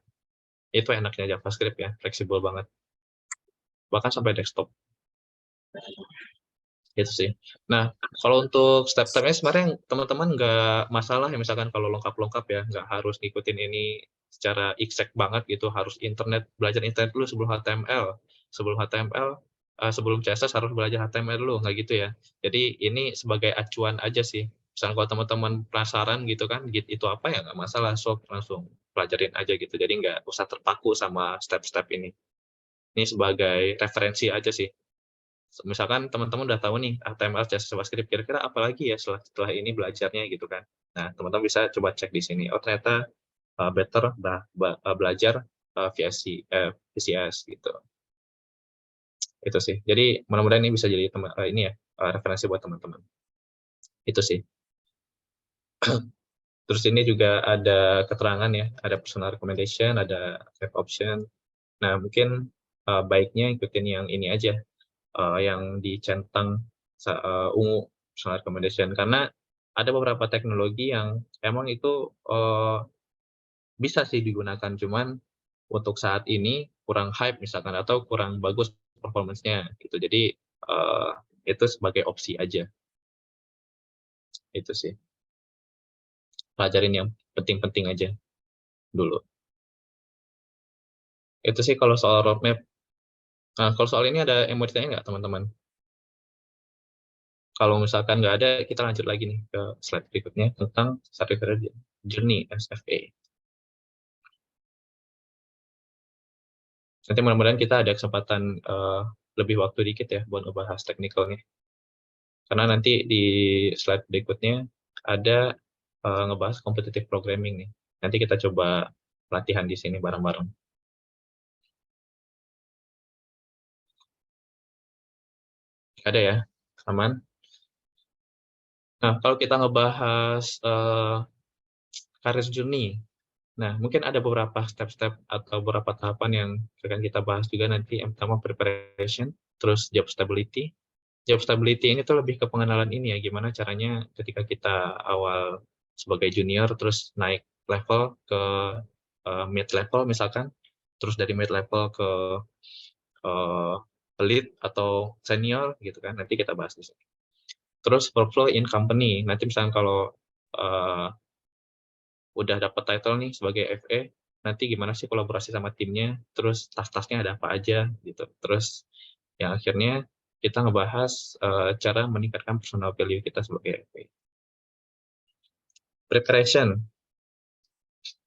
Itu enaknya JavaScript ya, fleksibel banget. Bahkan sampai desktop, gitu sih. Nah, kalau untuk step-stepnya sebenarnya teman-teman nggak masalah ya, misalkan kalau lengkap-lengkap ya, nggak harus ngikutin ini secara exact banget gitu, harus belajar internet dulu sebelum HTML. Sebelum CSS harus belajar HTML dulu, nggak gitu ya. Jadi ini sebagai acuan aja sih. Misalkan kalau teman-teman penasaran gitu kan, Git itu apa ya nggak masalah, so langsung pelajarin aja gitu. Jadi nggak usah terpaku sama step-step ini. Ini sebagai referensi aja sih. Misalkan teman-teman udah tahu nih HTML, CSS, JavaScript, kira-kira apalagi ya setelah ini belajarnya gitu kan. Nah, teman-teman bisa coba cek di sini. Oh, ternyata better belajar VCS gitu. Itu sih. Jadi mudah-mudahan ini bisa jadi ini ya referensi buat teman-teman. Itu sih. Terus ini juga ada keterangan ya, ada personal recommendation, ada web option. Nah, mungkin baiknya ikutin yang ini aja, yang dicentang ungu personal recommendation, karena ada beberapa teknologi yang emang itu bisa sih digunakan, cuman untuk saat ini kurang hype misalkan atau kurang bagus performance-nya gitu. Jadi itu sebagai opsi aja. Itu sih. Pelajarin yang penting-penting aja dulu. Itu sih kalau soal roadmap. Nah, kalau soal ini ada yang mau ditanya nggak teman-teman? Kalau misalkan nggak ada, kita lanjut lagi nih ke slide berikutnya tentang Certified Journey SFA. Nanti mudah-mudahan kita ada kesempatan lebih waktu dikit ya buat ngebahas teknikalnya. Karena nanti di slide berikutnya ada ngebahas competitive programming nih. Nanti kita coba latihan di sini bareng-bareng. Ada ya, aman? Nah, kalau kita ngebahas career journey, nah mungkin ada beberapa step-step atau beberapa tahapan yang akan kita bahas juga nanti. Yang pertama preparation, terus job stability. Job stability ini tuh lebih ke pengenalan ini ya, gimana caranya ketika kita awal sebagai junior terus naik level ke mid level misalkan, terus dari mid level ke uh, lead atau senior gitu kan, nanti kita bahas di sini. Terus workflow in company, nanti misalkan kalau uh, udah dapat title nih sebagai FA, nanti gimana sih kolaborasi sama timnya, terus task-tasknya ada apa aja gitu. Terus yang akhirnya kita ngebahas cara meningkatkan personal value kita sebagai FA. Preparation.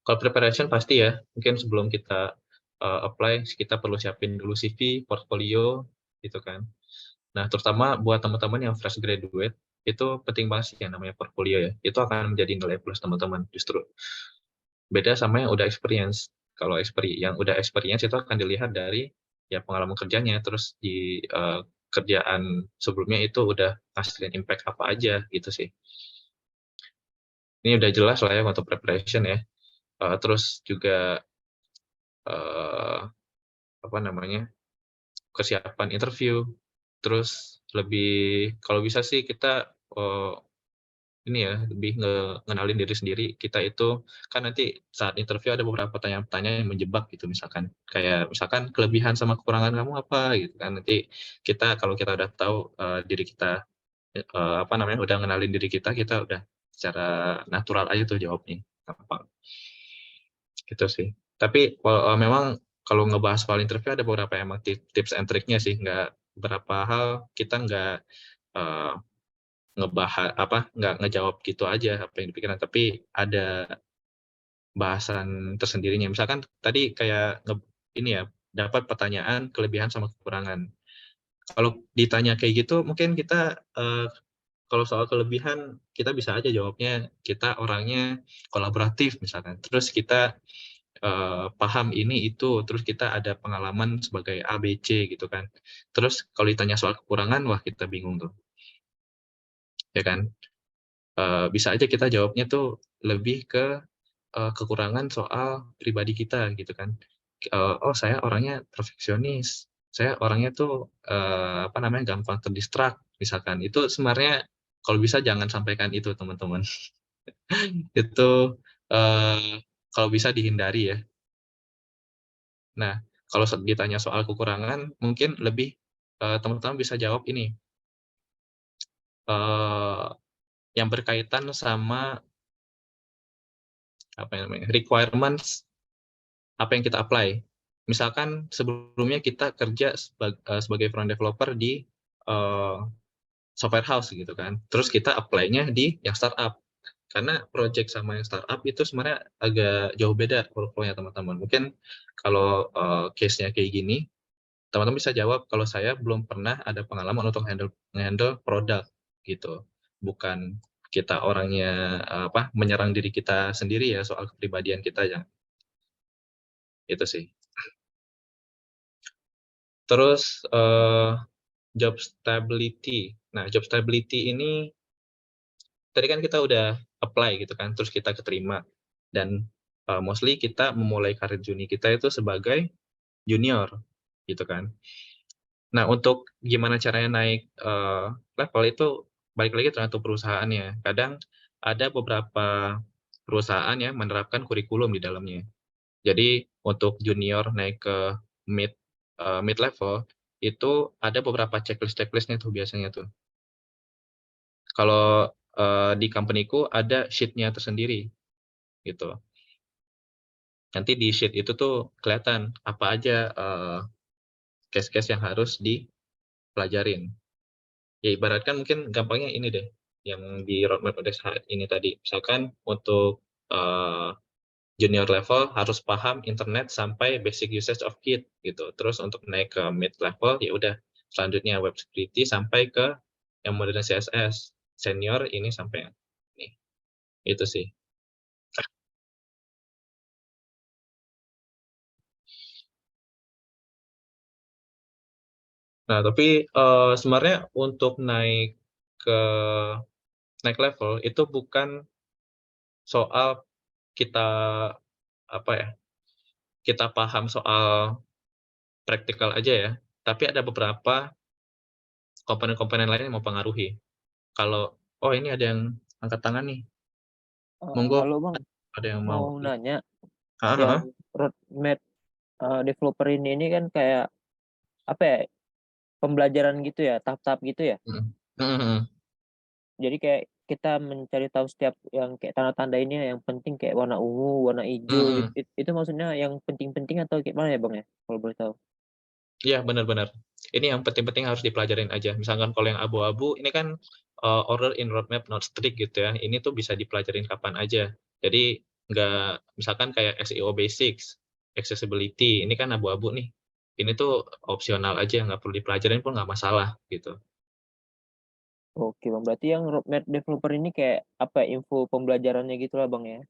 Kalau preparation pasti ya, mungkin sebelum kita apply, kita perlu siapin dulu CV, portfolio, gitu kan. Nah, terutama buat teman-teman yang fresh graduate, itu penting banget sih yang namanya portfolio ya. Itu akan menjadi nilai plus teman-teman justru. Beda sama yang udah experience. Kalau yang udah experience itu akan dilihat dari ya pengalaman kerjanya, terus di kerjaan sebelumnya itu udah ngasilin impact apa aja gitu sih. Ini udah jelas lah ya untuk preparation ya. Terus juga apa namanya, kesiapan interview. Terus lebih kalau bisa sih kita ini ya lebih ngenalin diri sendiri. Kita itu kan nanti saat interview ada beberapa pertanyaan-pertanyaan yang menjebak gitu, misalkan kayak misalkan kelebihan sama kekurangan kamu apa gitu kan. Nanti kalau kita udah tahu diri kita apa namanya, udah ngenalin diri kita udah secara natural aja tuh jawabnya, gampang. Gitu sih. Tapi memang kalau ngebahas soal interview ada beberapa emang tips and triknya sih. Nggak beberapa hal kita nggak nggak ngejawab gitu aja apa yang dipikirkan, tapi ada bahasan tersendirinya. Misalkan tadi kayak ini ya, dapat pertanyaan kelebihan sama kekurangan. Kalau ditanya kayak gitu, mungkin kita kalau soal kelebihan kita bisa aja jawabnya kita orangnya kolaboratif misalkan. Terus kita paham ini itu, terus kita ada pengalaman sebagai A, B, C gitu kan. Terus kalau ditanya soal kekurangan, wah kita bingung tuh, ya kan? Bisa aja kita jawabnya tuh lebih ke kekurangan soal pribadi kita gitu kan. Oh saya orangnya perfeksionis, saya orangnya tuh apa namanya gampang terdistract misalkan. Itu sebenarnya kalau bisa jangan sampaikan itu teman-teman. Itu kalau bisa dihindari ya. Nah, kalau ditanya soal kekurangan, mungkin lebih teman-teman bisa jawab ini, eee, yang berkaitan sama apa ya namanya, requirements apa yang kita apply. Misalkan sebelumnya kita kerja sebagai front developer di eee, software house gitu kan, terus kita apply-nya di yang startup. Karena project sama yang startup itu sebenarnya agak jauh beda workflow-nya teman-teman. Mungkin kalau case-nya kayak gini, teman-teman bisa jawab, "Kalau saya belum pernah ada pengalaman untuk nge-handle produk," gitu. Bukan kita orangnya, apa, menyerang diri kita sendiri ya, soal kepribadian kita ya, itu sih. Terus, job stability. Nah, job stability ini tadi kan kita udah apply gitu kan, terus kita keterima dan, mostly kita memulai karir juni kita itu sebagai junior, gitu kan. Nah, untuk gimana caranya naik, level itu balik lagi tergantung perusahaannya. Kadang ada beberapa perusahaan yang menerapkan kurikulum di dalamnya. Jadi untuk junior naik ke mid, mid level, itu ada beberapa checklist-checklist-nya tuh biasanya tuh. Kalau, di company-ku ada sheet-nya tersendiri, gitu. Nanti di sheet itu tuh kelihatan apa aja, case-case yang harus dipelajarin. Ya ibaratkan mungkin gampangnya ini deh, yang di roadmap UDSH ini tadi. Misalkan untuk, junior level harus paham internet sampai basic usage of Git gitu. Terus untuk naik ke mid level, ya udah selanjutnya web security sampai ke yang modern CSS. Senior ini sampai yang ini, itu sih. Nah tapi, sebenarnya untuk ke naik level itu bukan soal kita, apa ya, kita paham soal praktikal aja ya, tapi ada beberapa komponen-komponen lain yang mempengaruhi. Kalau, "Oh ini ada yang angkat tangan nih, monggo Halo Bang, ada yang mau" mau nanya heeh yang heeh, roadmap, developer ini kan kayak, apa ya, pembelajaran gitu ya, tahap-tahap gitu ya? mhm, mhm mhm, Jadi kayak kita mencari tahu setiap yang kayak tanda-tanda ini ya, yang penting kayak warna ungu, warna ijo gitu, mhm, itu maksudnya yang penting-penting atau kayak mana ya Bang ya, kalau boleh tahu? iya bener bener. Ini yang penting-penting harus dipelajarin aja. Misalkan kalau yang abu-abu ini kan, order in roadmap not strict gitu ya, ini tuh bisa dipelajarin kapan aja. Jadi nggak misalkan kayak SEO basics, accessibility, ini kan abu-abu nih. Ini tuh opsional aja, nggak perlu dipelajarin pun nggak masalah gitu. Oke Bang, berarti yang roadmap developer ini kayak, apa ya, info pembelajarannya gitulah Bang ya?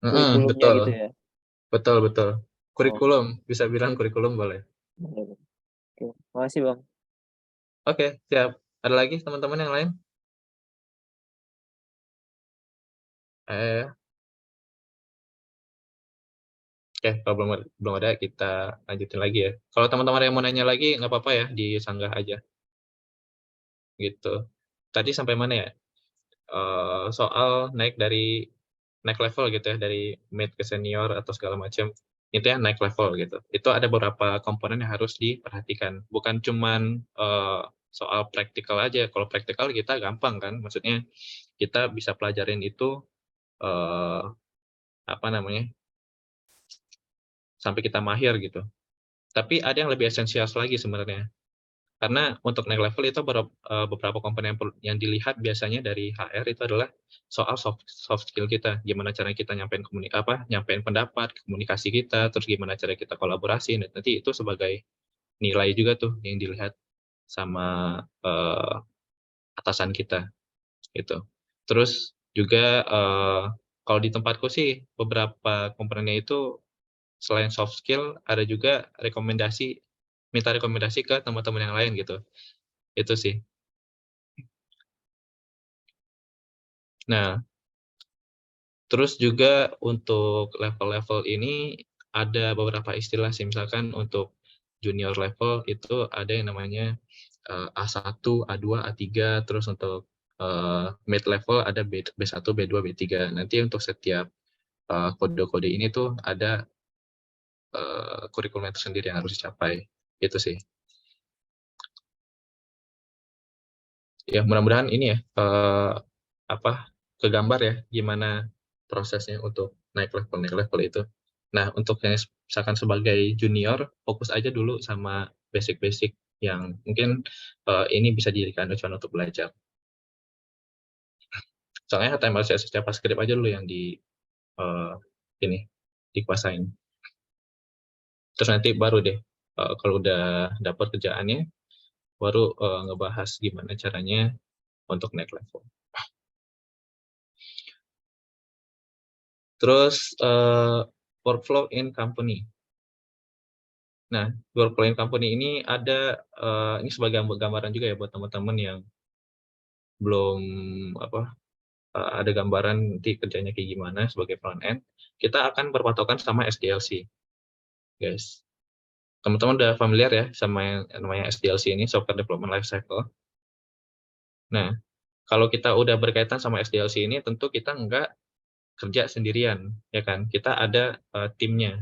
Mhm, Kurikulumnya betul gitu ya? betul betul. Oh, Kurikulum, bisa bilang kurikulum boleh. bener bener. Oke, makasih Bang. Oke, siap. Ada lagi teman-teman yang lain? Eh, oke, kalau belum ada kita lanjutin lagi ya. Kalau teman-teman ada yang mau nanya lagi nggak apa-apa ya, disanggah aja, gitu. Tadi sampai mana ya? Soal naik level gitu ya, dari mid ke senior atau segala macam, itu ya naik level gitu. Itu ada beberapa komponen yang harus diperhatikan, bukan cuman, soal praktikal aja. Kalau praktikal kita gampang kan, maksudnya kita bisa pelajarin itu, eee, apa namanya, sampai kita mahir gitu. Tapi ada yang lebih esensial lagi sebenarnya. Karena untuk naik level itu beberapa komponen yang dilihat biasanya dari HR itu adalah soal soft soft skill kita. Gimana cara kita nyampein pendapat, komunikasi kita, terus gimana cara kita kolaborasi, nah nanti itu sebagai nilai juga tuh yang dilihat. sama atasan kita gitu. Terus juga kalau di tempatku sih beberapa komponennya itu selain soft skill ada juga minta rekomendasi ke teman-teman yang lain gitu. Itu sih. Nah, terus juga untuk level-level ini ada beberapa istilah sih, misalkan untuk junior level itu ada yang namanya A1, A2, A3, terus untuk mid level ada B1, B2, B3. Nanti untuk setiap kode-kode ini tuh ada kurikulum tersendiri yang harus dicapai. Itu sih. Ya, mudah-mudahan ini ya kegambar ya gimana prosesnya untuk naik level itu. Nah, untuk yang misalkan sebagai junior, fokus aja dulu sama basic-basic yang mungkin ini bisa dijadikan acuan untuk belajar. Soalnya HTML, CSS, JavaScript aja dulu yang dikuasain. Terus nanti baru deh kalau udah dapat kerjaannya, baru ngebahas gimana caranya untuk naik level. Terus workflow in company. Nah, workflow in company ini ada ini sebagai gambaran juga ya buat teman-teman yang belum ada gambaran nanti kerjanya kayak gimana sebagai front end. Kita akan berpatokan sama SDLC, guys. Teman-teman udah familiar ya sama yang namanya SDLC ini, Software Development Lifecycle. Nah, kalau kita udah berkaitan sama SDLC ini, tentu kita nggak kerja sendirian, ya kan? Kita ada timnya.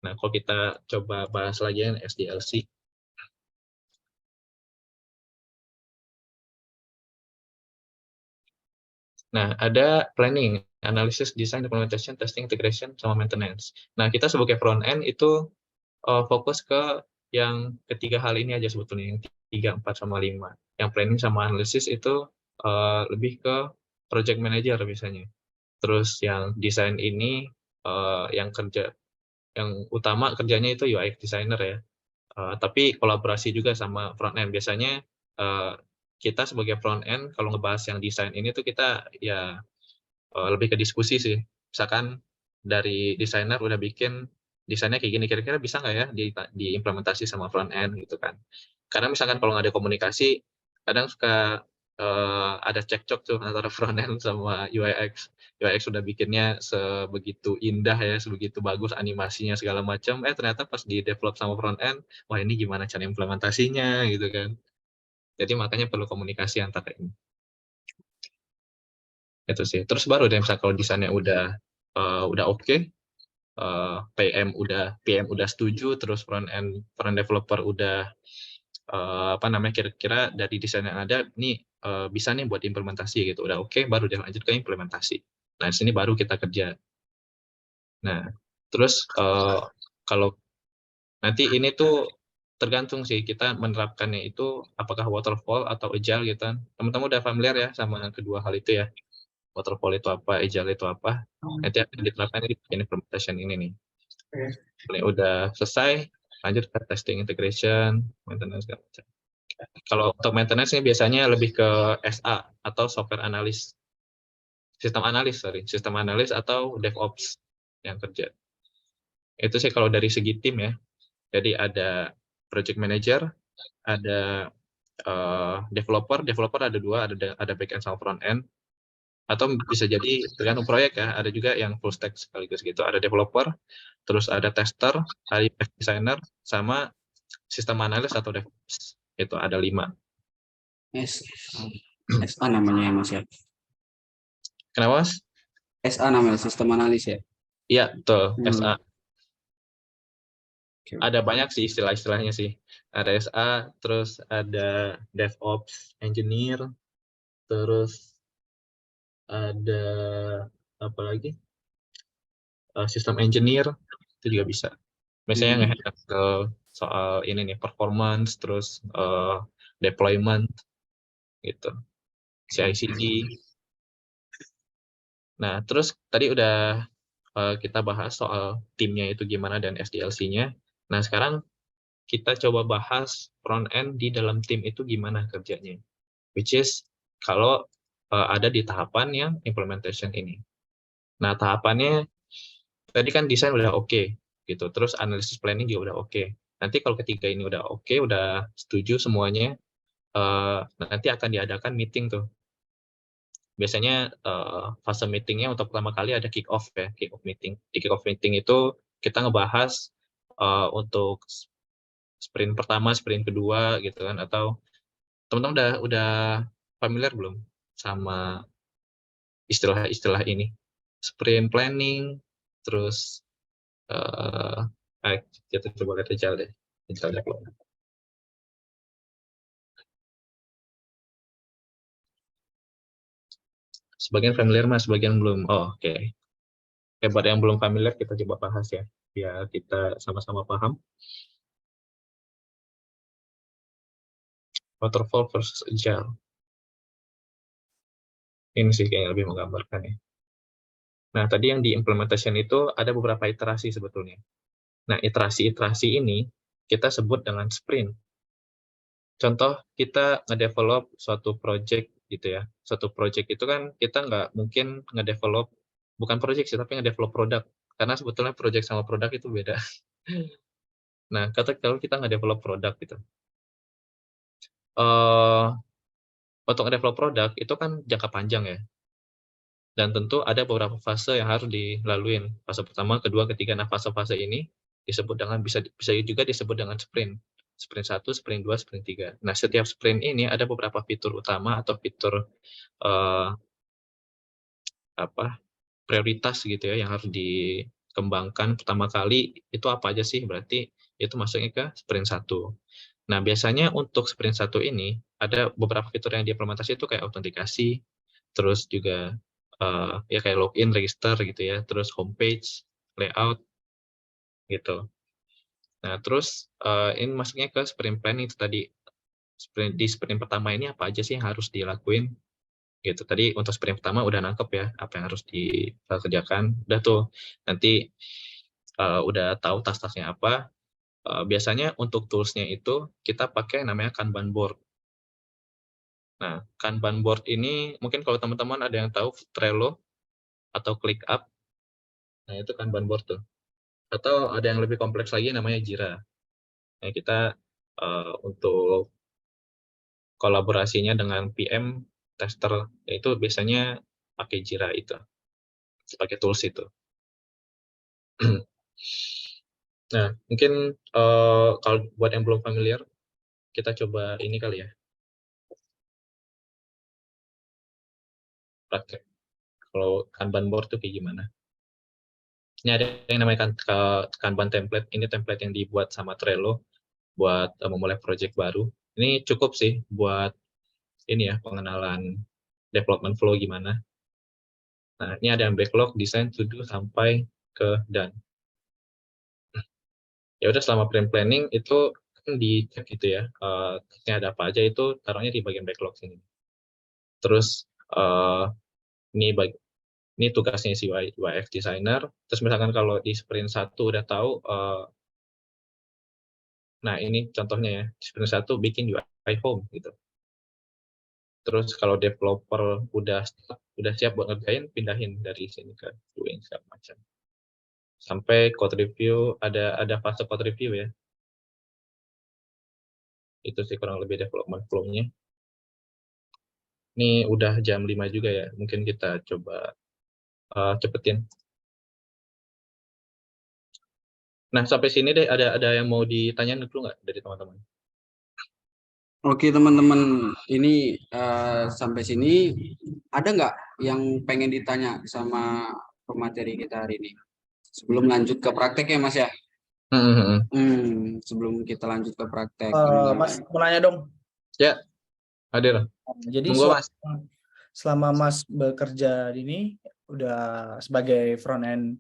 Nah, kalau kita coba bahas lagi yang SDLC. Nah, ada planning, analysis, design, implementation, testing, integration, sama maintenance. Nah, kita sebagai front end itu fokus ke yang ketiga hal ini aja sebetulnya, yang 3, 4, sama 5. Yang planning sama analisis itu lebih ke project manager biasanya. Terus yang desain ini yang utama kerjanya itu UI designer ya. Tapi kolaborasi juga sama front end. Biasanya kita sebagai front end kalau ngebahas yang desain ini tuh kita ya lebih ke diskusi sih. Misalkan dari desainer udah bikin desainnya kayak gini, kira-kira bisa nggak ya diimplementasi sama front end gitu kan. Karena misalkan kalau nggak ada komunikasi, kadang suka ada cekcok tuh antara front end sama UX. UX sudah bikinnya sebegitu indah ya, sebegitu bagus animasinya segala macam, ternyata pas di develop sama front end, wah ini gimana cara implementasinya gitu kan. Jadi makanya perlu komunikasi antara ini. Itu sih. Terus baru deh misalnya kalau desainnya udah oke, PM udah setuju, terus front developer udah kira-kira dari desain yang ada nih bisa nih buat implementasi gitu, udah oke, baru dia lanjut ke implementasi. Nah, di sini baru kita kerja. Nah, terus kalau nanti ini tuh tergantung sih kita menerapkannya itu apakah waterfall atau agile gitu kan. Teman-teman udah familiar ya sama kedua hal itu ya. Waterfall itu apa, agile itu apa. Nanti akan diterapkan di implementation ini nih. Ini udah selesai, lanjut ke testing, integration, maintenance, segala macam. Kalau untuk maintenance ini biasanya lebih ke SA atau software analis, sistem analis atau DevOps yang kerja. Itu sih kalau dari segi tim ya. Jadi ada project manager, ada developer ada 2, ada back end sama front end. Atau bisa jadi tergantung proyek ya, ada juga yang full stack sekaligus gitu. Ada developer, terus ada tester, ada UX designer, sama sistem analis atau DevOps. Itu ada 5. SA namanya ya Mas ya. Kenapa Mas? SA namanya sistem analis ya. Iya, betul, SA. Okay. Ada banyak sih istilah-istilahnya sih. Ada SA, terus ada DevOps engineer, terus ada apa lagi? Sistem engineer itu juga bisa. Misalnya nge-handle soal ini nih performance, terus deployment gitu, CI/CD. Nah, terus tadi udah kita bahas soal timnya itu gimana dan SDLC-nya. Nah, sekarang kita coba bahas front end di dalam tim itu gimana kerjanya. Which is kalau ada di tahapan yang implementation ini. Nah, tahapannya tadi kan desain udah oke, gitu. Terus analisis planning juga udah oke. Nanti kalau ketiga ini udah oke, udah setuju semuanya, nanti akan diadakan meeting tuh. Biasanya fase meetingnya untuk pertama kali ada kick off ya, kick off meeting. Di kick off meeting itu kita ngebahas untuk sprint pertama, sprint kedua gitu kan, atau teman-teman udah familiar belum sama istilah-istilah ini? Sprint planning, terus kita coba lihat Rizal deh. Rizal ya, sebagian familiar mas, sebagian belum. Oh, oke. Buat yang belum familiar kita coba bahas ya, biar kita sama-sama paham. Waterfall versus Agile. Ini sih kayaknya lebih menggambarkan ya. Nah, tadi yang di implementation itu ada beberapa iterasi sebetulnya. Nah, iterasi-iterasi ini kita sebut dengan sprint. Contoh, kita ngedevelop suatu project gitu ya. Suatu project itu kan kita nggak mungkin ngedevelop, bukan project sih, tapi ngedevelop produk. Karena sebetulnya project sama produk itu beda. Nah, kalau kita ngedevelop produk gitu. Untuk ngedevelop produk itu kan jangka panjang ya. Dan tentu ada beberapa fase yang harus dilaluin. Fase pertama, kedua, ketiga. Nah, fase-fase ini disebut dengan bisa juga disebut dengan sprint. Sprint 1, sprint 2, sprint 3. Nah, setiap sprint ini ada beberapa fitur utama atau fitur prioritas gitu ya yang harus dikembangkan pertama kali. Itu apa aja sih? Berarti itu masuknya ke sprint 1. Nah, biasanya untuk sprint 1 ini ada beberapa fitur yang diimplementasi itu kayak autentikasi, terus juga ya kayak login, register gitu ya, terus homepage, layout gitu. Nah, terus ini masuknya ke sprint planning itu tadi. Di sprint pertama ini apa aja sih yang harus dilakuin gitu. Tadi untuk sprint pertama udah nangkep ya apa yang harus dikerjakan. Udah tuh nanti udah tahu tas-tasnya apa. Biasanya untuk tools-nya itu kita pakai namanya Kanban board. Nah, Kanban board ini mungkin kalau teman-teman ada yang tahu Trello atau ClickUp. Nah, itu Kanban board tuh. Atau ada yang lebih kompleks lagi namanya Jira. Nah, kita untuk kolaborasinya dengan PM, tester, itu biasanya pakai Jira itu, pakai tools itu. Nah, mungkin kalau buat yang belum familiar, kita coba ini kali ya, praktek. Kalau Kanban board itu kayak gimana? Ini ada yang namanya Kanban template. Ini template yang dibuat sama Trello buat memulai project baru. Ini cukup sih buat ini ya, pengenalan development flow gimana. Nah, ini ada yang backlog, design, to do, sampai ke done. Ya udah selama sprint planning itu kan dicek gitu ya, tasnya ada apa aja itu taruhnya di bagian backlog sini. Terus ini tugasnya si UX designer. Terus misalkan kalau di sprint 1 udah tahu, nah ini contohnya ya, di sprint 1 bikin UI home gitu. Terus kalau developer udah siap buat ngerjain, pindahin dari sini ke doing segala macam. Sampai code review, ada fase code review ya. Itu sih kurang lebih development flow-nya. Ini udah jam 5 juga ya, mungkin kita coba cepetin. Nah, sampai sini deh, ada yang mau ditanyain dulu nggak dari teman-teman? Oke teman-teman, ini sampai sini ada nggak yang pengen ditanya sama pemateri kita hari ini? Sebelum lanjut ke praktek ya Mas ya? Sebelum kita lanjut ke praktek. Mas, mau nanya dong. Ya, ada. Jadi selama Mas bekerja ini udah sebagai front end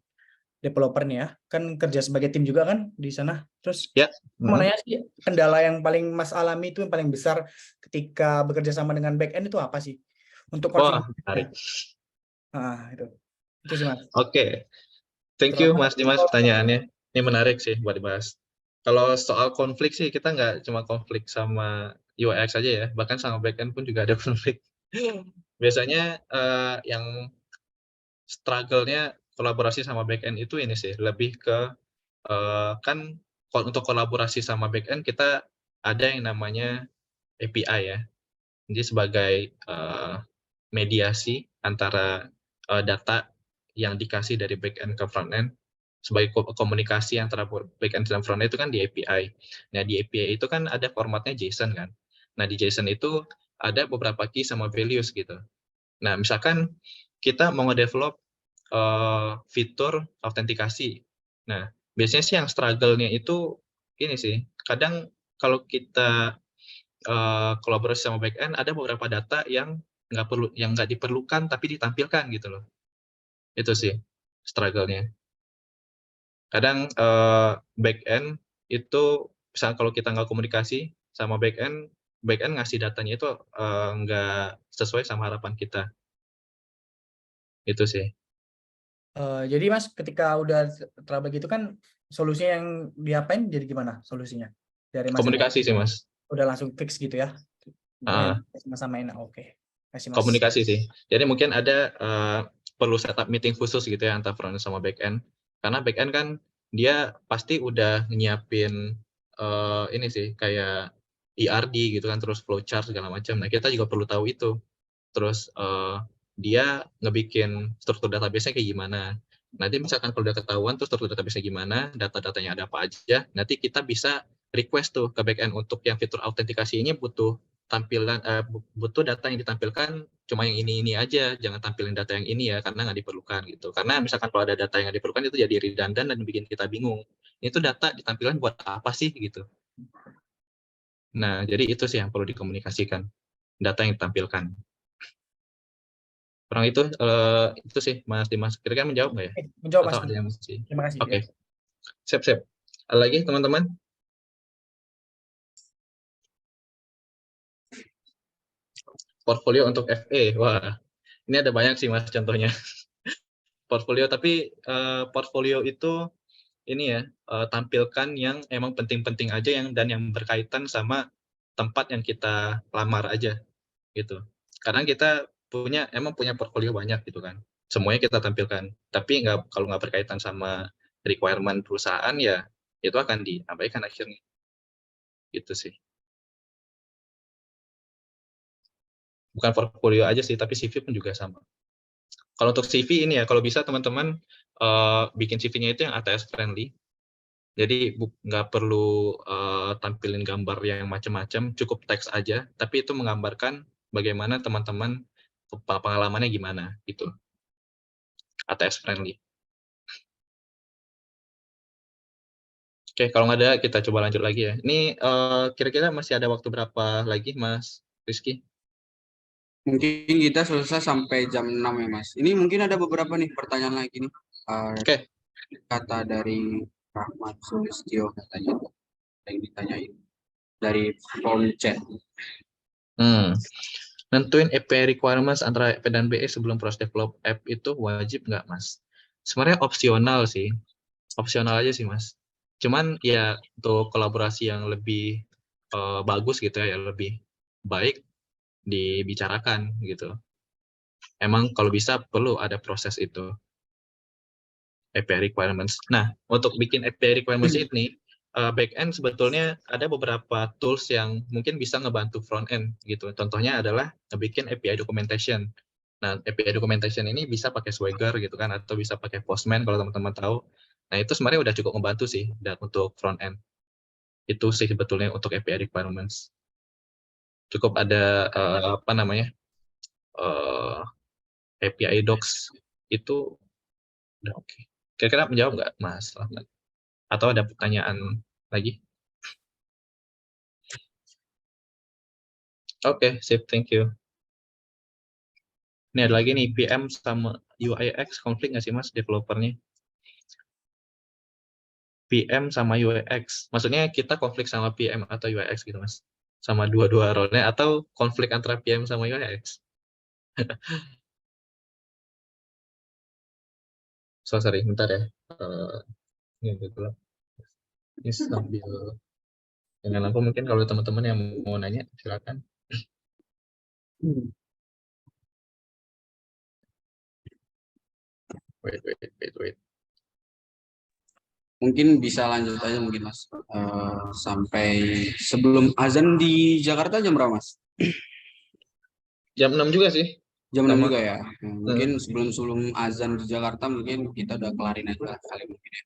developer nih ya, kan kerja sebagai tim juga kan di sana. Terus ya. Mau nanya sih, kendala yang paling Mas alami itu yang paling besar ketika bekerja sama dengan back end itu apa sih? Untuk konfigurasi. Nah, itu sih Mas. Oke. Thank you Mas Dimas pertanyaannya. Ini menarik sih buat dibahas. Kalau soal konflik sih kita nggak cuma konflik sama UX aja ya, bahkan sama backend pun juga ada konflik. Biasanya yang struggle-nya kolaborasi sama backend itu ini sih, lebih ke kan untuk kolaborasi sama backend kita ada yang namanya API ya. Jadi sebagai mediasi antara data yang dikasih dari backend ke frontend sebagai komunikasi antara backend dan frontend itu kan di API. Nah di API itu kan ada formatnya JSON kan. Nah di JSON itu ada beberapa key sama values gitu. Nah misalkan kita mau nge-develop fitur autentikasi. Nah biasanya sih yang struggle-nya itu ini sih. Kadang kalau kita kolaborasi sama backend ada beberapa data yang nggak diperlukan tapi ditampilkan gitu loh. Itu sih struggle-nya. Kadang backend itu misalnya kalau kita nggak komunikasi sama backend ngasih datanya itu nggak sesuai sama harapan kita. Itu sih. Jadi Mas, ketika udah trouble gitu kan, solusinya yang diapain jadi gimana solusinya? Dari Mas yang Komunikasi sih Mas. udah langsung fix gitu ya? Ah, Sama-samain, oke. Kasih Mas. komunikasi sih. Jadi mungkin ada perlu setup meeting khusus gitu ya antara front sama backend. Karena backend kan dia pasti udah nyiapin ini sih kayak ERD gitu kan, terus flowchart segala macam. Nah kita juga perlu tahu itu. Terus dia ngebikin struktur database-nya kayak gimana. Nanti misalkan kalau udah ketahuan terus struktur database-nya gimana, data-datanya ada apa aja, nanti kita bisa request tuh ke backend untuk yang fitur autentikasi ini butuh tampilan butuh data yang ditampilkan cuma yang ini aja, jangan tampilin data yang ini ya karena nggak diperlukan gitu. Karena misalkan kalau ada data yang nggak diperlukan itu jadi redundant dan bikin kita bingung. Itu data ditampilkan buat apa sih gitu. Nah, jadi itu sih yang perlu dikomunikasikan, data yang ditampilkan. Kurang itu sih Mas Dimas. Kira-kira menjawab nggak ya? Menjawab Mas. Atau ada yang mesti? Terima kasih. Oke, Ya. Sip. Ada lagi teman-teman? Portfolio untuk FE. Wah, ini ada banyak sih Mas contohnya. Portfolio, tapi portfolio itu ini ya, tampilkan yang emang penting-penting aja dan yang berkaitan sama tempat yang kita lamar aja gitu. Kadang kita emang punya portfolio banyak gitu kan. Semuanya kita tampilkan. Tapi kalau nggak berkaitan sama requirement perusahaan ya itu akan diabaikan akhirnya. Gitu sih. Bukan portfolio aja sih, tapi CV pun juga sama. Kalau untuk CV ini ya, kalau bisa teman-teman bikin CV-nya itu yang ATS friendly. Jadi nggak perlu tampilin gambar yang macam-macam, cukup teks aja. Tapi itu menggambarkan bagaimana teman-teman pengalamannya gimana gitu. ATS friendly. Oke, kalau nggak ada kita coba lanjut lagi ya. Ini kira-kira masih ada waktu berapa lagi, Mas Rizky? Mungkin kita selesai sampai jam 6 ya, Mas. Ini mungkin ada beberapa nih pertanyaan lagi nih. Oke. Kata dari Rahmat Sulistyo katanya yang ditanyain dari form chat. Nentuin API requirements antara EP dan BE sebelum proses develop app itu wajib nggak, Mas? Sebenarnya opsional sih. Opsional aja sih, Mas. Cuman ya untuk kolaborasi yang lebih bagus gitu ya, lebih baik dibicarakan gitu. Emang kalau bisa perlu ada proses itu. API requirements. Nah, untuk bikin API requirements ini, back-end sebetulnya ada beberapa tools yang mungkin bisa ngebantu front-end gitu. Contohnya adalah ngebikin API documentation. Nah, API documentation ini bisa pakai Swagger gitu kan, atau bisa pakai Postman kalau teman-teman tahu. Nah, itu sebenarnya udah cukup membantu sih untuk front-end. Itu sih sebetulnya untuk API requirements. Cukup ada API docs itu udah oke. Kira-kira menjawab nggak, Mas Rahmat? Atau ada pertanyaan lagi? Oke, sip, thank you. Ini ada lagi nih, PM sama UIX konflik nggak sih Mas developernya? PM sama UIX, maksudnya kita konflik sama PM atau UIX gitu Mas? Sama dua-dua role-nya atau konflik antara PM sama UIX? Sorry, bentar ya. Ini gitu. Ini sambil dengan aku mungkin kalau teman-teman yang mau nanya silakan. Wait. Mungkin bisa lanjut aja mungkin Mas. Sampai sebelum azan di Jakarta jam berapa Mas? Jam 6 juga sih. Jam 6 Sama. juga ya. Mungkin sebelum azan di Jakarta mungkin kita udah kelarin aja kali mungkin ya.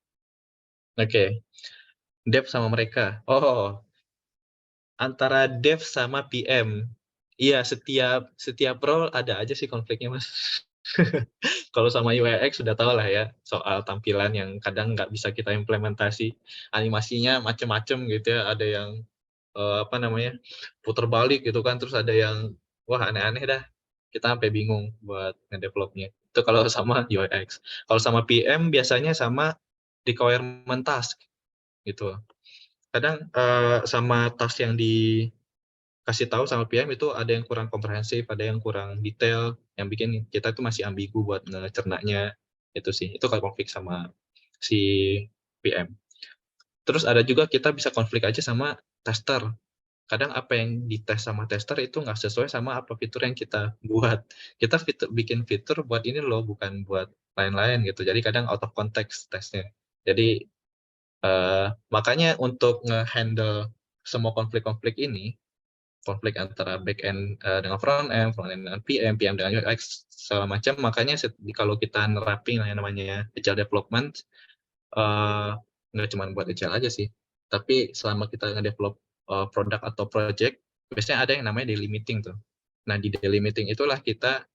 Oke. Dev sama mereka. Oh, antara dev sama PM. Iya, setiap role ada aja sih konfliknya, Mas. Kalau sama UX sudah tahu lah ya, soal tampilan yang kadang nggak bisa kita implementasi. Animasinya macem-macem gitu ya, ada yang putar balik gitu kan, terus ada yang wah aneh-aneh dah. Kita sampai bingung buat ngedevelopnya. Itu kalau sama UX. Kalau sama PM biasanya sama requirement task gitu. Kadang sama task yang dikasih tahu sama PM itu ada yang kurang komprehensif, ada yang kurang detail, yang bikin kita tuh masih ambigu buat ngecernanya. Itu sih, itu kalau konflik sama si PM. Terus ada juga kita bisa konflik aja sama tester. Kadang apa yang dites sama tester itu nggak sesuai sama apa fitur yang kita buat. Kita bikin fitur buat ini loh, bukan buat lain-lain gitu. Jadi kadang out of context tesnya. Jadi makanya untuk nge-handle semua konflik-konflik ini, konflik antara back-end dengan front-end dengan PM dengan UX, segala macam, makanya kalau kita nerapin yang namanya agile development, nggak cuma buat agile aja sih, tapi selama kita nge-develop produk atau project, biasanya ada yang namanya daily meeting tuh. Nah, di daily meeting itulah kita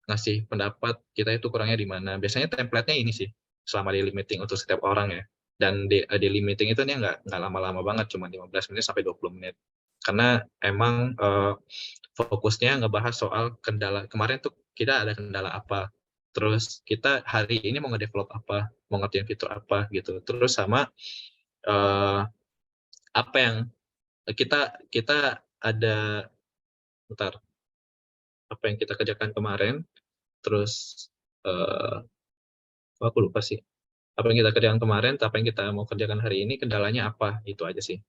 ngasih pendapat kita itu kurangnya di mana. Biasanya template-nya ini sih, selama daily meeting untuk setiap orang ya. Dan daily meeting itu nih nggak lama-lama banget, cuma 15 menit sampai 20 menit. Karena emang fokusnya ngebahas soal kendala. Kemarin tuh kita ada kendala apa, terus kita hari ini mau nge-develop apa, mau ngertiin fitur apa gitu. Terus sama apa yang kita ada, apa yang kita kerjakan kemarin, terus aku lupa sih. Apa yang kita kerjakan kemarin, apa yang kita mau kerjakan hari ini, kendalanya apa, itu aja sih.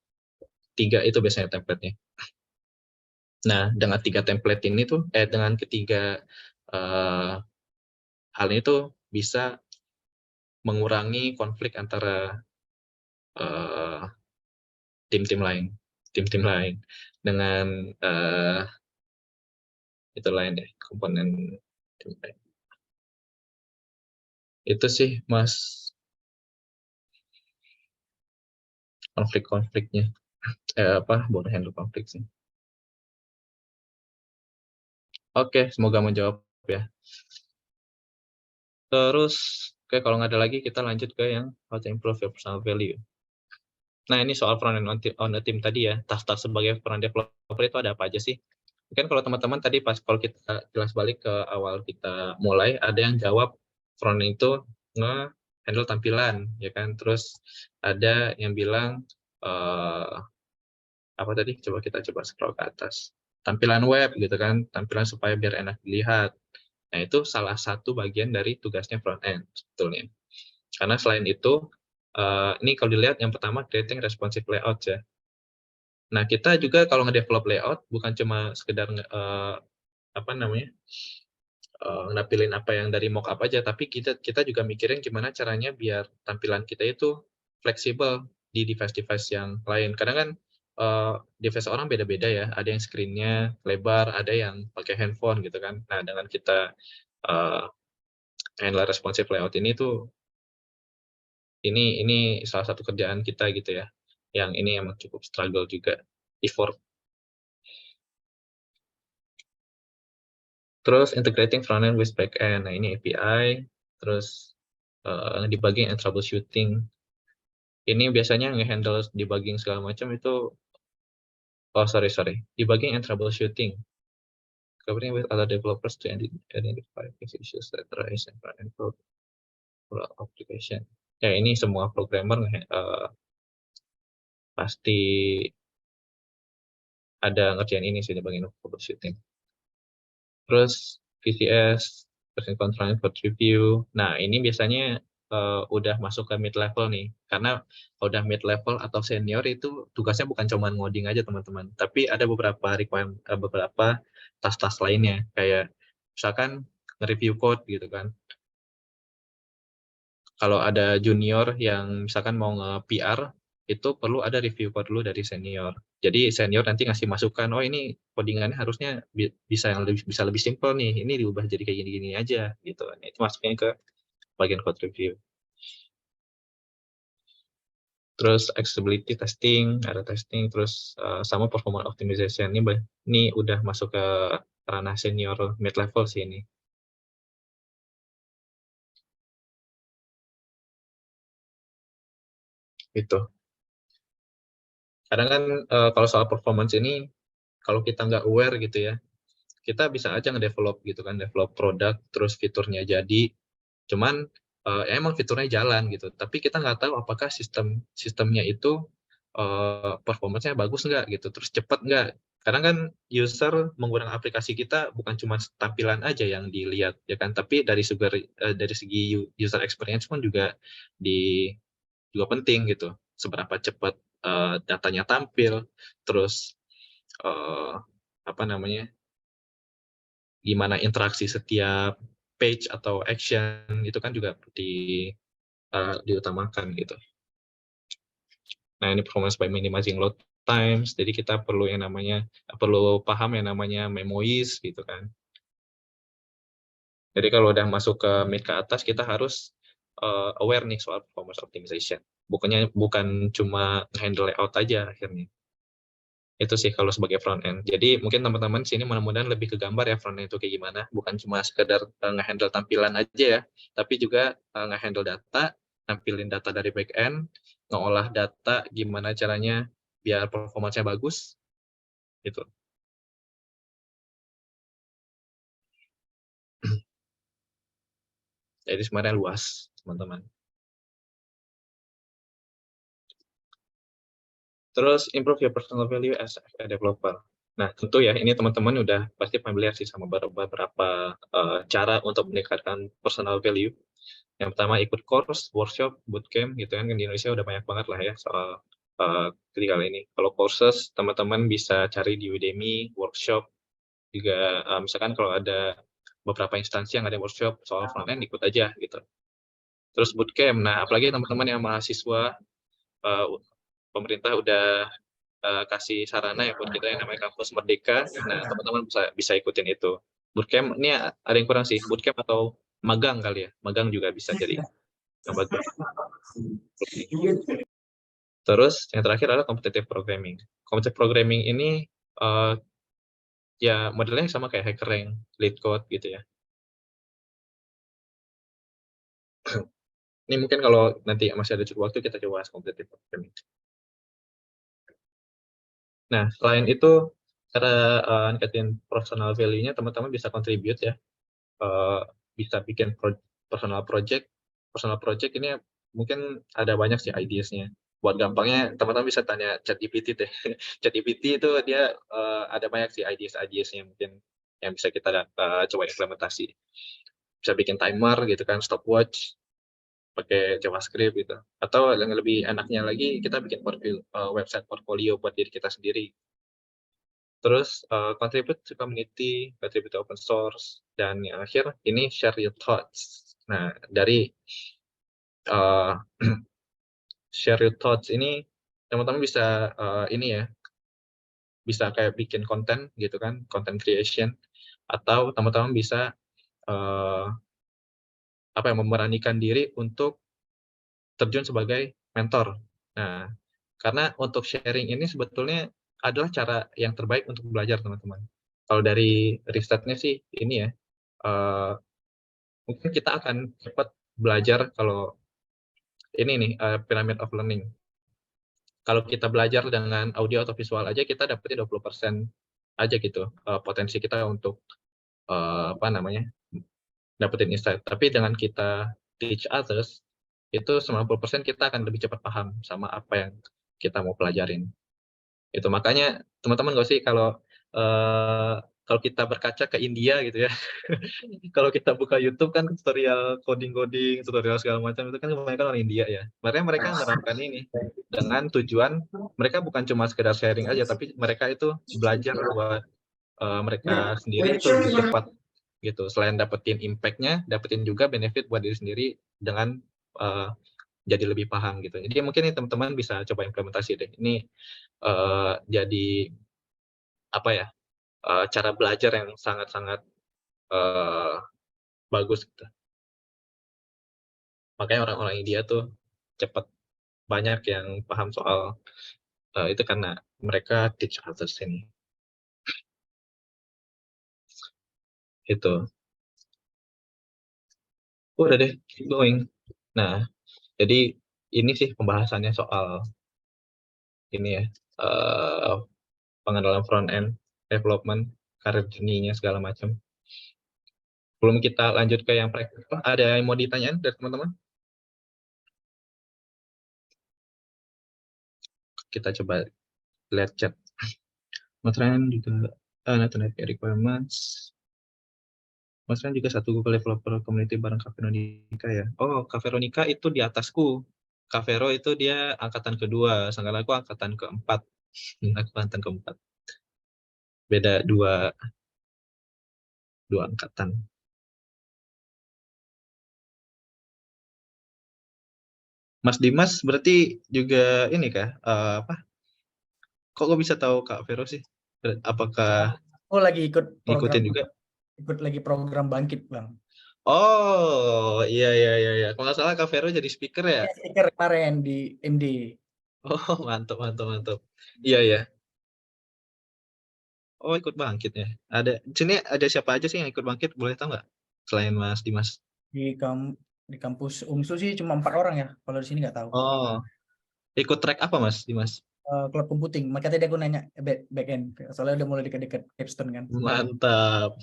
3 itu biasanya template-nya. Nah, dengan 3 template ini tuh, dengan ketiga hal ini tuh bisa mengurangi konflik antara tim-tim lain dengan itu lain deh, komponen tim lain. Itu sih, Mas, konflik-konfliknya. Boleh handle konflik sih. Oke, semoga menjawab ya. Terus, kalau nggak ada lagi, kita lanjut ke yang how to improve your personal value. Nah, ini soal front end on the team tadi ya, task-task sebagai front developer itu ada apa aja sih? Mungkin kalau teman-teman tadi kalau kita jelas balik ke awal kita mulai, ada yang jawab front end itu nge-handle tampilan, ya kan? Terus ada yang bilang, apa tadi? Kita coba scroll ke atas. Tampilan web gitu kan, tampilan supaya biar enak dilihat. Nah, itu salah satu bagian dari tugasnya front end sebetulnya. Karena selain itu, ini kalau dilihat yang pertama creating responsive layout ya. Nah, kita juga kalau nge-develop layout bukan cuma sekedar nampilin apa yang dari mockup aja, tapi kita juga mikirin gimana caranya biar tampilan kita itu fleksibel di device-device yang lain. Kadang kan device orang beda-beda ya, ada yang screen-nya lebar, ada yang pakai handphone gitu kan. Nah, dengan kita handle responsive layout ini tuh, ini salah satu kerjaan kita gitu ya, yang ini emang cukup struggle juga, effort. Terus integrating front end with back end, nah ini API, terus debugging and troubleshooting. Ini biasanya nge-handle debugging segala macam itu, debugging and troubleshooting. Covering with other developers to identify issues that arise in front end application. Ya, ini semua programmer pasti ada ngerjain ini sih, debugging and troubleshooting. Terus VCS, version control code review. Nah, ini biasanya udah masuk ke mid level nih, karena udah mid level atau senior itu tugasnya bukan cuma ngoding aja teman-teman, tapi ada beberapa tas-tas lainnya, kayak misalkan nge-review code gitu kan. Kalau ada junior yang misalkan mau nge-PR, itu perlu ada review code dulu dari senior. Jadi senior nanti ngasih masukan, oh ini codingannya harusnya bisa lebih simple nih, ini diubah jadi kayak gini-gini aja gitu. Nah, itu masuknya ke bagian code review. Terus accessibility testing, ada testing, terus sama performance optimization. Ini udah masuk ke ranah senior mid level sih ini. Gitu. Kadang kan kalau soal performance ini, kalau kita nggak aware gitu ya, kita bisa aja nge-develop gitu kan, develop produk, terus fiturnya jadi, cuman emang fiturnya jalan gitu, tapi kita nggak tahu apakah sistemnya itu performance-nya bagus nggak gitu, terus cepat nggak. Kadang kan user menggunakan aplikasi kita bukan cuma tampilan aja yang dilihat ya kan, tapi dari segi user experience pun juga penting gitu, seberapa cepat datanya tampil, terus apa namanya, gimana interaksi setiap page atau action itu kan juga diutamakan gitu. Nah, ini performance by minimizing load times, jadi kita perlu paham yang namanya memoiz gitu kan. Jadi kalau udah masuk ke mid ke atas, kita harus aware nih soal performance optimization. Bukan cuma handle layout aja akhirnya. Itu sih kalau sebagai front end. Jadi mungkin teman-teman sini mudah-mudahan lebih ke gambar ya front end itu kayak gimana, bukan cuma sekedar nge-handle tampilan aja ya, tapi juga nge-handle data, nampilin data dari back end, ngolah data gimana caranya biar performanya bagus gitu. Jadi sebenarnya luas, teman-teman. Terus improve your personal value as a developer. Nah, tentu ya ini teman-teman udah pasti familiar sih sama beberapa cara untuk meningkatkan personal value. Yang pertama ikut course, workshop, bootcamp gitu kan, di Indonesia udah banyak banget lah ya soal ketika ini. Kalau courses teman-teman bisa cari di Udemy, workshop juga misalkan kalau ada beberapa instansi yang ada workshop soal front end ikut aja gitu. Terus bootcamp, nah apalagi teman-teman yang mahasiswa, pemerintah udah kasih sarana ya buat kita yang namanya kampus merdeka. Nah teman-teman bisa ikutin itu. Bootcamp ini ada yang kurang sih, bootcamp atau magang kali ya, magang juga bisa jadi yang bagus. Terus yang terakhir adalah competitive programming. Competitive programming ini ya modelnya sama kayak HackerRank, LeetCode gitu ya. Ini mungkin kalau nanti masih ada cukup waktu kita coba bahas competitive programming. Nah, selain itu cara ningkatin personal value-nya, teman-teman bisa contribute ya. Bisa bikin personal project. Personal project ini mungkin ada banyak sih ideas-nya. Buat gampangnya, teman-teman bisa tanya ChatGPT deh. ChatGPT itu dia ada banyak sih ideas-nya mungkin yang bisa kita coba implementasi. Bisa bikin timer gitu kan, stopwatch, pakai JavaScript gitu. Atau yang lebih enaknya lagi, kita bikin website portfolio buat diri kita sendiri. Terus contribute to community, contribute to open source, dan yang akhir ini share your thoughts. Nah, dari share your thoughts ini teman-teman bisa ini ya, bisa kayak bikin konten gitu kan, content creation, atau teman-teman bisa memberanikan diri untuk terjun sebagai mentor. Nah, karena untuk sharing ini sebetulnya adalah cara yang terbaik untuk belajar teman-teman. Kalau dari risetnya sih ini ya, mungkin kita akan cepat belajar kalau ini nih pyramid of learning. Kalau kita belajar dengan audio atau visual aja kita dapetnya 20% aja gitu potensi kita untuk dapetin insight. Tapi dengan kita teach others itu 90% kita akan lebih cepat paham sama apa yang kita mau pelajarin. Itu makanya teman-teman gak sih kalau kalau kita berkaca ke India gitu ya, kalau kita buka YouTube kan tutorial coding-coding, tutorial segala macam itu kan kebanyakan orang India ya. Makanya mereka menerapkan ini dengan tujuan mereka bukan cuma sekedar sharing aja, tapi mereka itu belajar buat mereka sendiri itu lebih cepat gitu. Selain dapetin impact-nya, dapetin juga benefit buat diri sendiri dengan jadi lebih paham gitu. Jadi mungkin ini teman-teman bisa coba implementasi deh. Ini jadi apa ya? Cara belajar yang sangat-sangat bagus gitu. Makanya orang-orang India tuh cepat banyak yang paham soal itu karena mereka teach others ini. Itu. Udah deh, keep going. Nah, jadi ini sih pembahasannya soal ini ya, pengenalan front end development, karir journey-nya segala macam. Belum kita lanjut ke yang praktikal, ada yang mau ditanyain dari teman-teman? Kita coba lihat chat. Mas Ryan juga Internet requirements. Mas Ryan juga satu Google Developer Community bareng Kak Veronica ya. Oh, Kak Veronica itu di atasku. Kak Vero itu dia angkatan kedua, sedangkan aku angkatan keempat. Aku angkatan keempat. Beda dua angkatan. Mas Dimas berarti juga ini kah? Apa? Kok bisa tahu Kak Vero sih? Apakah Oh, lagi ikut ngikutin juga? lagi program Bangkit, Bang. Oh, iya. Kalau nggak salah Kak Vero jadi speaker ya? Speaker kemarin di MD. Oh, mantap. Iya. Oh, ikut Bangkit ya. Di sini ada siapa aja sih yang ikut Bangkit? Boleh tahu nggak? Selain Mas Dimas. Di kampus UMSU sih cuma 4 orang ya. Kalau di sini nggak tahu. Oh, ikut track apa Mas Dimas? Cloud computing. Makanya tadi aku nanya back end. Soalnya udah mulai dekat-dekat capstone kan. Mantap.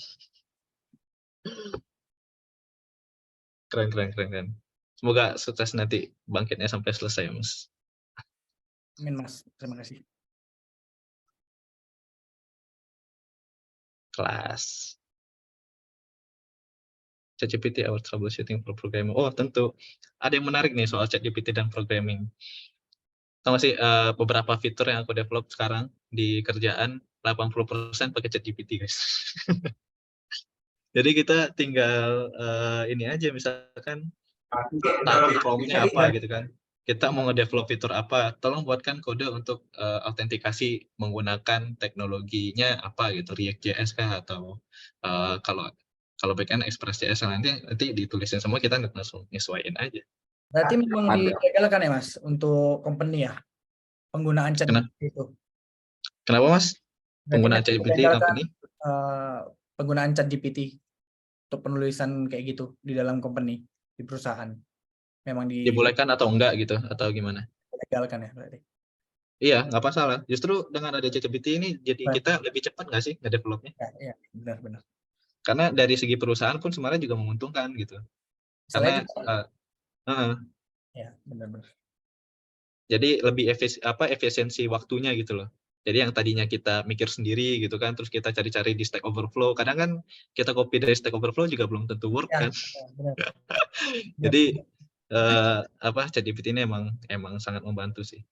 Keren. Semoga sukses nanti Bangkitnya sampai selesai, Mas. Amin, Mas. Terima kasih. Kelas. ChatGPT our troubleshooting for programming. Oh, tentu. Ada yang menarik nih soal ChatGPT dan programming. Tahu sih beberapa fitur yang aku develop sekarang di kerjaan 80% pakai ChatGPT, guys. Jadi kita tinggal ini aja misalkan taruh prompt-nya apa gitu kan. Kita mau nge-develop fitur apa, tolong buatkan kode untuk autentikasi menggunakan teknologinya apa gitu, React.js kah atau kalau backend Express.js nanti ditulisin semua, kita langsung nyesuaiin aja. Berarti memang dilegalkan ya, Mas, untuk company ya? Penggunaan ChatGPT itu. Kenapa, Mas? Penggunaan Berarti ChatGPT company? Penggunaan ChatGPT untuk penulisan kayak gitu di dalam company, di perusahaan. Memang Dibolehkan atau enggak gitu, atau gimana? dilegalkan ya berarti. Iya, nggak masalah. Justru dengan ada ChatGPT ini, jadi kita lebih cepat nggak sih nge-developnya? Ya, benar. Karena dari segi perusahaan pun sebenarnya juga menguntungkan gitu. Karena ya, benar. jadi lebih efisiensi waktunya gitu loh. Jadi yang tadinya kita mikir sendiri gitu kan, terus kita cari-cari di Stack Overflow. Kadang kan kita copy dari Stack Overflow juga belum tentu work kan. Benar. Jadi ChatGPT ini emang sangat membantu sih.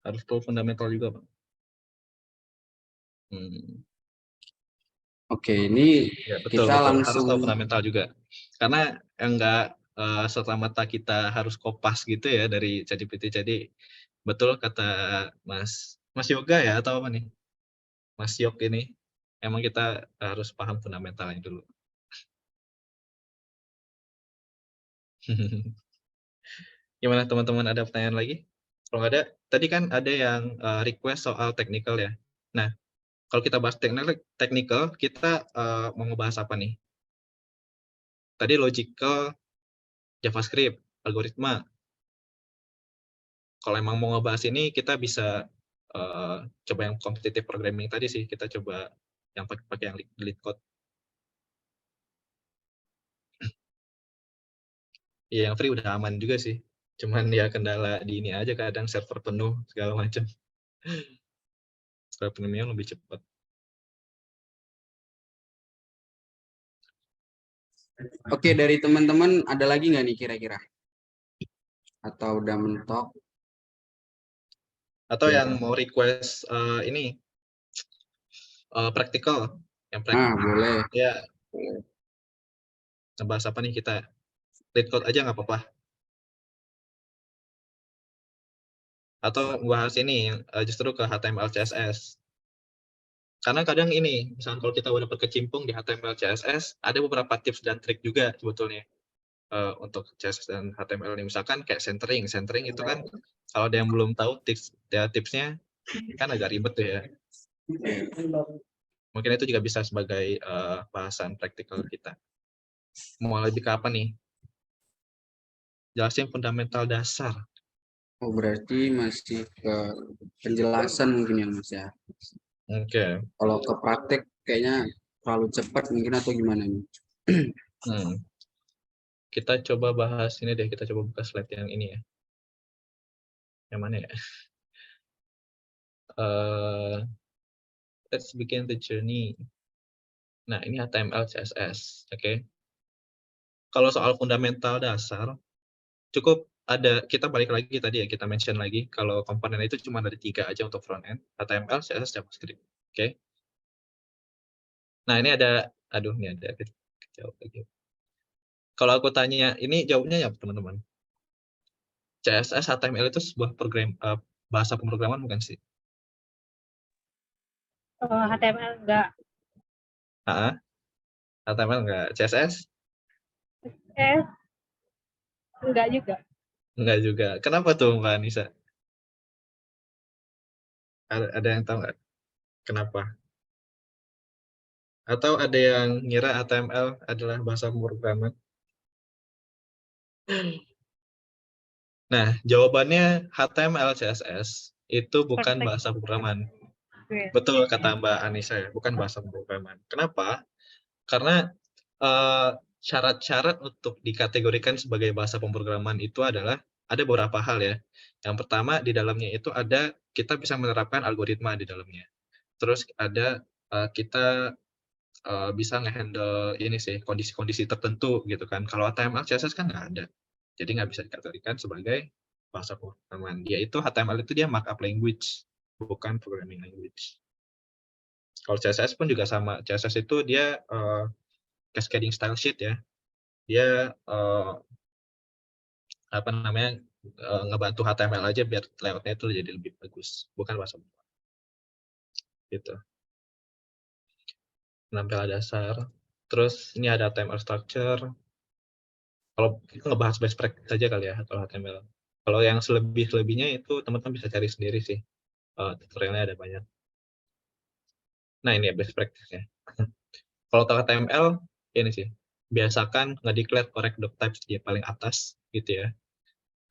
Harus tahu fundamental juga, Pak. Oke, ini Ya, betul. langsung Harus tahu fundamental juga. Karena enggak serta-merta kita harus kopas gitu ya dari ChatGPT. Jadi betul kata Mas Yoga ya atau apa nih? Mas Yok ini emang kita harus paham fundamentalnya dulu. Gimana teman-teman, ada pertanyaan lagi? Kalau ada, tadi kan ada yang request soal technical ya. Nah, kalau kita bahas technical, kita mau ngebahas apa nih? Tadi logical, JavaScript, algoritma. Kalau emang mau ngebahas ini, kita bisa coba yang competitive programming tadi sih. Kita coba yang pakai yang lead code. Iya, yang free udah aman juga sih. Cuman ya kendala di ini aja, kadang server penuh segala macam. Server premium lebih cepat. Oke, dari teman-teman ada lagi nggak nih kira-kira? Atau udah mentok? Atau Ya. yang mau request ini praktikal, yang Ah, boleh. ya ngebahas apa nih kita? Lead code aja nggak apa-apa. Atau bahas ini justru ke HTML CSS. Karena kadang ini, misalnya kalau kita udah berkecimpung di HTML CSS, ada beberapa tips dan trik juga sebetulnya untuk CSS dan HTML ini. Misalkan kayak centering itu kan kalau ada yang belum tahu tipsnya kan agak ribet tuh ya. Mungkin itu juga bisa sebagai bahasan praktikal kita. Mau lebih ke apa nih? Jelasin fundamental dasar. Oh, berarti masih ke penjelasan mungkin ya Mas ya. Oke. Kalau ke praktek kayaknya terlalu cepat mungkin atau gimana nih? Kita coba bahas ini deh, kita coba buka slide yang ini ya. Yang mana ya? Let's begin the journey. Nah, ini HTML, CSS, oke. Kalau soal fundamental dasar, cukup ada, kita balik lagi tadi ya, kita mention lagi, kalau komponen itu cuma ada 3 aja untuk front end, HTML, CSS, JavaScript, oke. Nah, ini ada, aduh, ini ada kejauh lagi. Kalau aku tanya, ini jawabnya ya teman-teman. CSS, HTML itu sebuah bahasa pemrograman bukan sih? HTML enggak. HTML enggak, CSS? Enggak juga. Enggak juga. Kenapa tuh Mbak Anissa? Ada yang tahu nggak? Kenapa? Atau ada yang ngira HTML adalah bahasa pemrograman? Nah, jawabannya HTML, CSS itu bukan bahasa pemrograman. Betul kata Mbak Anissa ya, bukan bahasa pemrograman. Kenapa? Karena syarat-syarat untuk dikategorikan sebagai bahasa pemrograman itu adalah ada beberapa hal ya. Yang pertama di dalamnya itu ada kita bisa menerapkan algoritma di dalamnya. Terus ada kita bisa ngehandle ini sih kondisi-kondisi tertentu gitu kan. Kalau HTML, CSS kan nggak ada, jadi nggak bisa dikategorikan sebagai bahasa pemrograman. Yaitu HTML itu dia markup language, bukan programming language. Kalau CSS pun juga sama. CSS itu dia cascading style sheet ya. Dia apa namanya ngebantu HTML aja biar layoutnya itu jadi lebih bagus, bukan bahasa pemrograman. Gitu. Penampilan dasar. Terus ini ada HTML structure. Kalau kita ngebahas best practice aja kali ya kalau HTML. Kalau yang selebihnya itu teman-teman bisa cari sendiri sih. Tutorialnya ada banyak. Nah ini ya best practice-nya. Kalau untuk HTML ini sih, biasakan nge-declare correct doc types di paling atas gitu ya.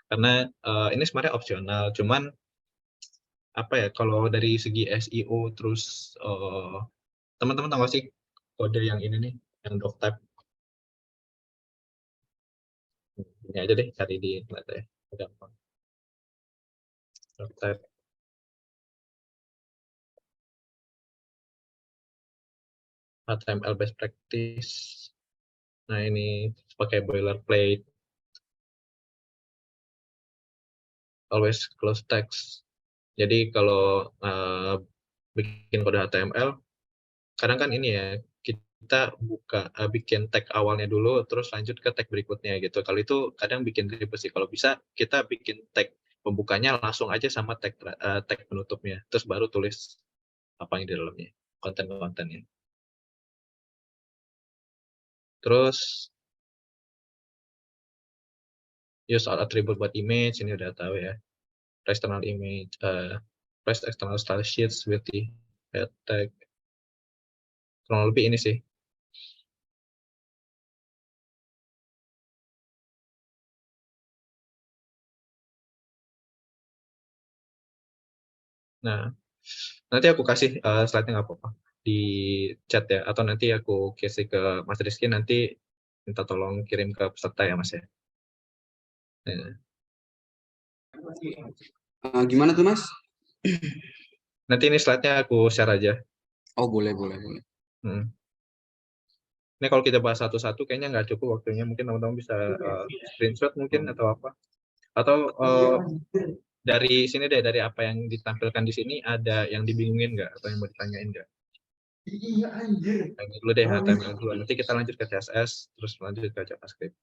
Karena ini sebenarnya opsional, cuman apa ya kalau dari segi SEO terus teman-teman tahu nggak sih kode yang ini nih, yang doc type? Ini aja deh cari di internet ya, gampang. Doc type. HTML best practice. Nah ini pakai boilerplate. Always close text. Jadi kalau bikin kode HTML, kadang kan ini ya kita buka bikin tag awalnya dulu, terus lanjut ke tag berikutnya gitu. Kalau itu kadang bikin ribet sih. Kalau bisa kita bikin tag pembukanya langsung aja sama tag penutupnya, terus baru tulis apa yang di dalamnya, konten-kontennya. Terus use attribute buat image, ini udah tahu ya. External image, press external style sheets with the head tag. Kurang lebih ini sih. Nah, nanti aku kasih slide-nya nggak apa-apa di chat ya, atau nanti aku kasih ke Mas Rizky, nanti minta tolong kirim ke peserta ya Mas ya. Nah, Gimana tuh Mas? Nanti ini slide-nya aku share aja. Oh boleh. Hmm. Ini kalau kita bahas satu-satu kayaknya nggak cukup waktunya. Mungkin teman-teman bisa screenshot mungkin atau apa. Atau dari sini deh, dari apa yang ditampilkan di sini ada yang dibingungin nggak atau yang mau ditanyain nggak? Yang dulu deh HTML dulu. Nanti kita lanjut ke CSS, terus lanjut ke JavaScript.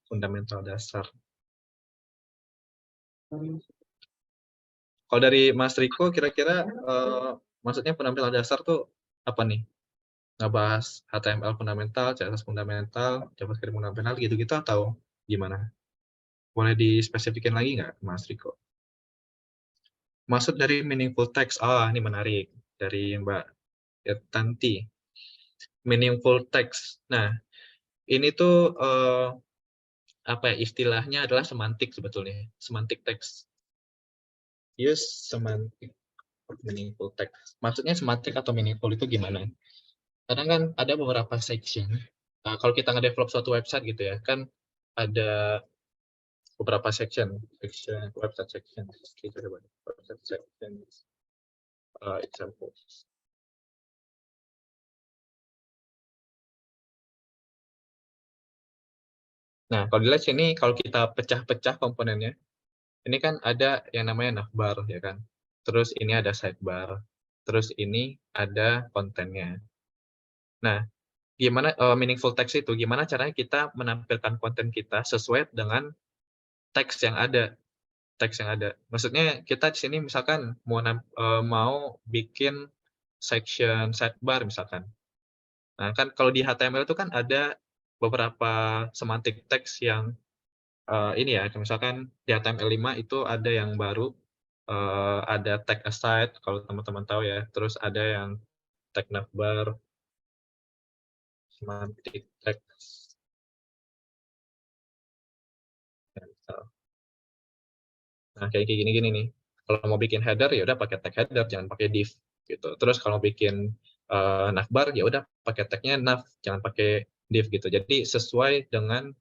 Fundamental dasar. Kalau dari Mas Riko, kira-kira maksudnya fundamental dasar tuh apa nih? Ngebahas HTML fundamental, CSS fundamental, JavaScript fundamental gitu-gitu atau gimana? Boleh dispesifikin lagi nggak, Mas Riko? Maksud dari meaningful text, ini menarik. Dari Mbak Tanti. Meaningful text. Nah, ini tuh apa ya, istilahnya adalah semantik sebetulnya. Semantik text. Use semantik meaningful text. Maksudnya semantik atau meaningful itu gimana? Karena kan ada beberapa section. Kalau kita nge-develop suatu website gitu ya, kan ada beberapa section website section. Kita coba website section example. Nah, kalau dilihat sini, kalau kita pecah-pecah komponennya, ini kan ada yang namanya navbar, ya kan? Terus ini ada sidebar. Terus ini ada kontennya. Nah, gimana meaningful text itu? Gimana caranya kita menampilkan konten kita sesuai dengan teks yang ada? Teks yang ada. Maksudnya kita di sini misalkan mau bikin section sidebar misalkan. Nah, kan kalau di HTML itu kan ada beberapa semantik teks yang ini ya, misalkan di HTML5 itu ada yang baru, ada tag aside kalau teman-teman tahu ya, terus ada yang tag navbar, semantik text. Nah, kayak gini-gini nih. Kalau mau bikin header ya udah pakai tag header, jangan pakai div gitu. Terus kalau bikin navbar ya udah pakai tagnya nav, jangan pakai div gitu. Jadi sesuai dengan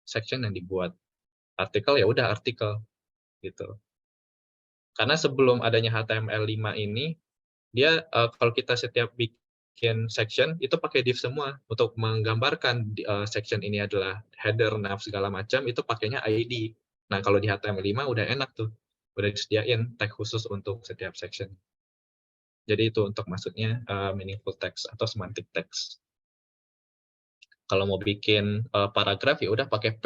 section yang dibuat. Artikel ya udah artikel gitu. Karena sebelum adanya HTML5 ini, dia kalau kita setiap bikin section itu pakai div semua untuk menggambarkan section ini adalah header, nav segala macam, itu pakainya ID. Nah, kalau di HTML5 udah enak tuh, udah disediain tag khusus untuk setiap section. Jadi itu untuk maksudnya meaningful text atau semantic text. Kalau mau bikin paragraf ya udah pakai P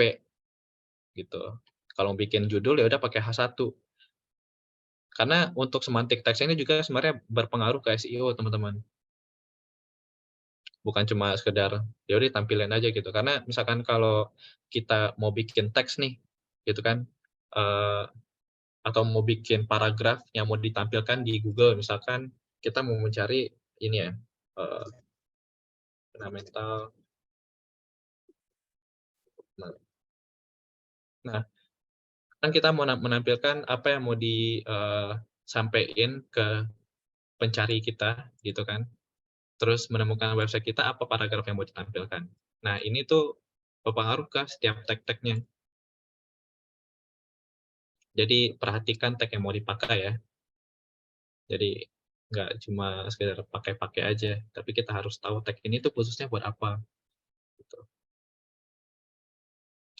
gitu. Kalau mau bikin judul ya udah pakai H1. Karena untuk semantic text ini juga sebenarnya berpengaruh ke SEO, teman-teman. Bukan cuma sekedar ya udah tampilin aja gitu. Karena misalkan kalau kita mau bikin teks nih, gitu kan, atau mau bikin paragraf yang mau ditampilkan di Google, misalkan kita mau mencari ini ya, fundamental. Nah, kan kita mau menampilkan apa yang mau disampaikan ke pencari kita, gitu kan. Terus menemukan website kita apa paragraf yang mau ditampilkan. Nah, ini tuh berpengaruh ke setiap tag-tagnya. Jadi perhatikan tag yang mau dipakai ya. Jadi nggak cuma sekedar pakai-pakai aja, tapi kita harus tahu tag ini tuh khususnya buat apa. Gitu.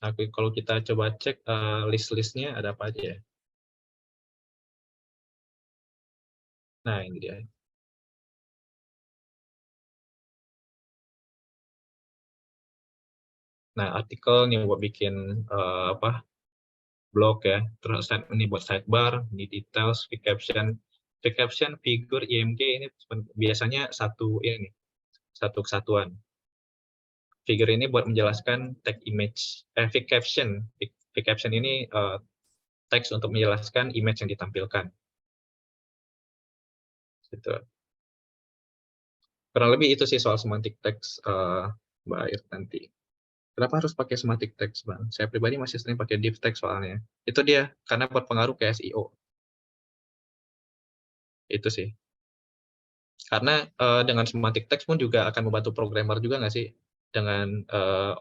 Nah, kalau kita coba cek list-listnya ada apa aja ya. Nah, ini dia. Nah, artikel nih buat bikin blog ya, terus ini buat sidebar, ini details, pick caption, figur, IMG ini biasanya satu kesatuan. Figur ini buat menjelaskan tag image, pick caption ini teks untuk menjelaskan image yang ditampilkan. Gitu. Kurang lebih itu sih soal semantic text, Mbak Irtanti. Kenapa harus pakai semantic text, Bang? Saya pribadi masih sering pakai div text soalnya. Itu dia, karena berpengaruh ke SEO. Itu sih. Karena dengan semantic text pun juga akan membantu programmer juga nggak sih? dengan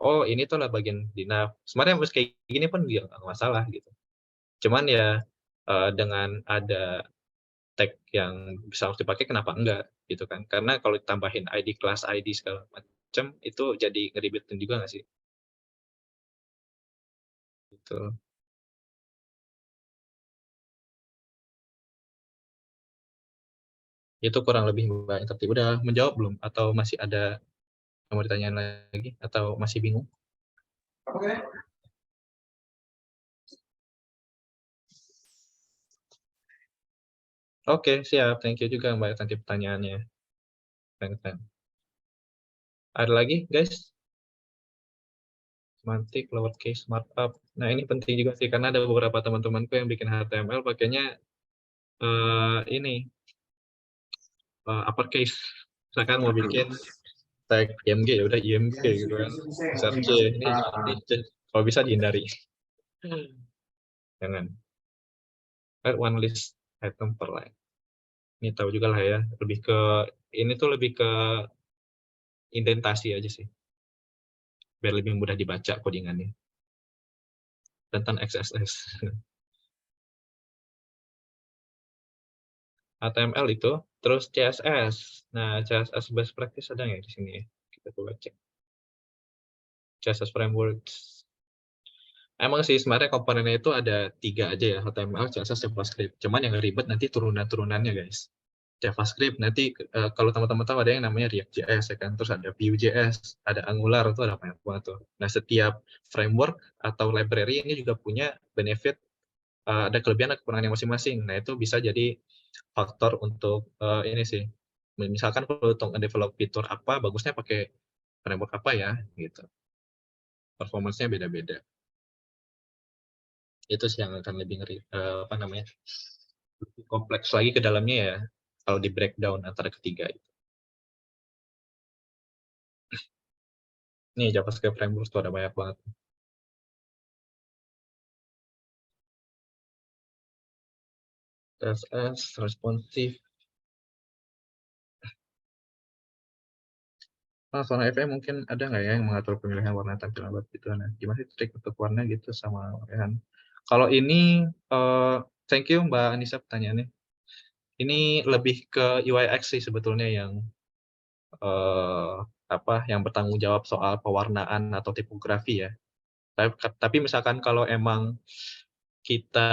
oh ini tuh lah bagian di nav. Sebenarnya meski kayak gini pun dia nggak masalah gitu. Cuman ya dengan ada tag yang bisa langsung dipakai kenapa enggak gitu kan? Karena kalau ditambahin ID kelas ID segala macam itu jadi ngeribetin juga nggak sih? Gitu. Itu kurang lebih Mbak Interti. Udah menjawab belum? Atau masih ada yang mau ditanyain lagi? Atau masih bingung? Oke, siap. Thank you juga Mbak Tanti pertanyaannya. Keren. Ada lagi guys? Semantik, lowercase, markup. Nah ini penting juga sih karena ada beberapa teman-temanku yang bikin HTML pakainya ini uppercase. Misalkan mau bikin tag IMG ya udah IMG gitu kan. Besar C. Ini kalau bisa dihindari. Jangan. Add one list item per line. Ini tahu juga lah ya. Ini tuh lebih ke indentasi aja sih. Biar lebih mudah dibaca codingannya. Tentang XSS. HTML itu, terus CSS. Nah, CSS best practice ada nggak di sini ya? Kita coba cek. CSS frameworks. Emang sih sebenarnya komponennya itu ada 3 aja ya, HTML, CSS, JavaScript. Cuman yang ribet nanti turunan-turunannya guys. JavaScript nanti kalau teman-teman tahu ada yang namanya React.js ya kan, terus ada Vue.js, ada Angular, itu ada banyak banget tuh. Nah, setiap framework atau library ini juga punya benefit, ada kelebihan dan kekurangannya masing-masing. Nah, itu bisa jadi faktor untuk ini sih. Misalkan kalau untuk develop fitur apa, bagusnya pakai framework apa ya, gitu. Performance-nya beda-beda. Itu sih yang akan lebih lebih kompleks lagi ke dalamnya ya, kalau di breakdown antara ketiga itu. Nih JavaScript framework tuh ada banyak banget. CSS, responsive. Zona FM mungkin ada nggak ya yang mengatur pemilihan warna tampilan web gitu? Nah, gimana sih trik untuk warna gitu sama warna? Kalau ini, thank you Mbak Anissa pertanyaannya. Ini lebih ke UIX sih sebetulnya yang yang bertanggung jawab soal pewarnaan atau tipografi ya. Tapi misalkan kalau emang kita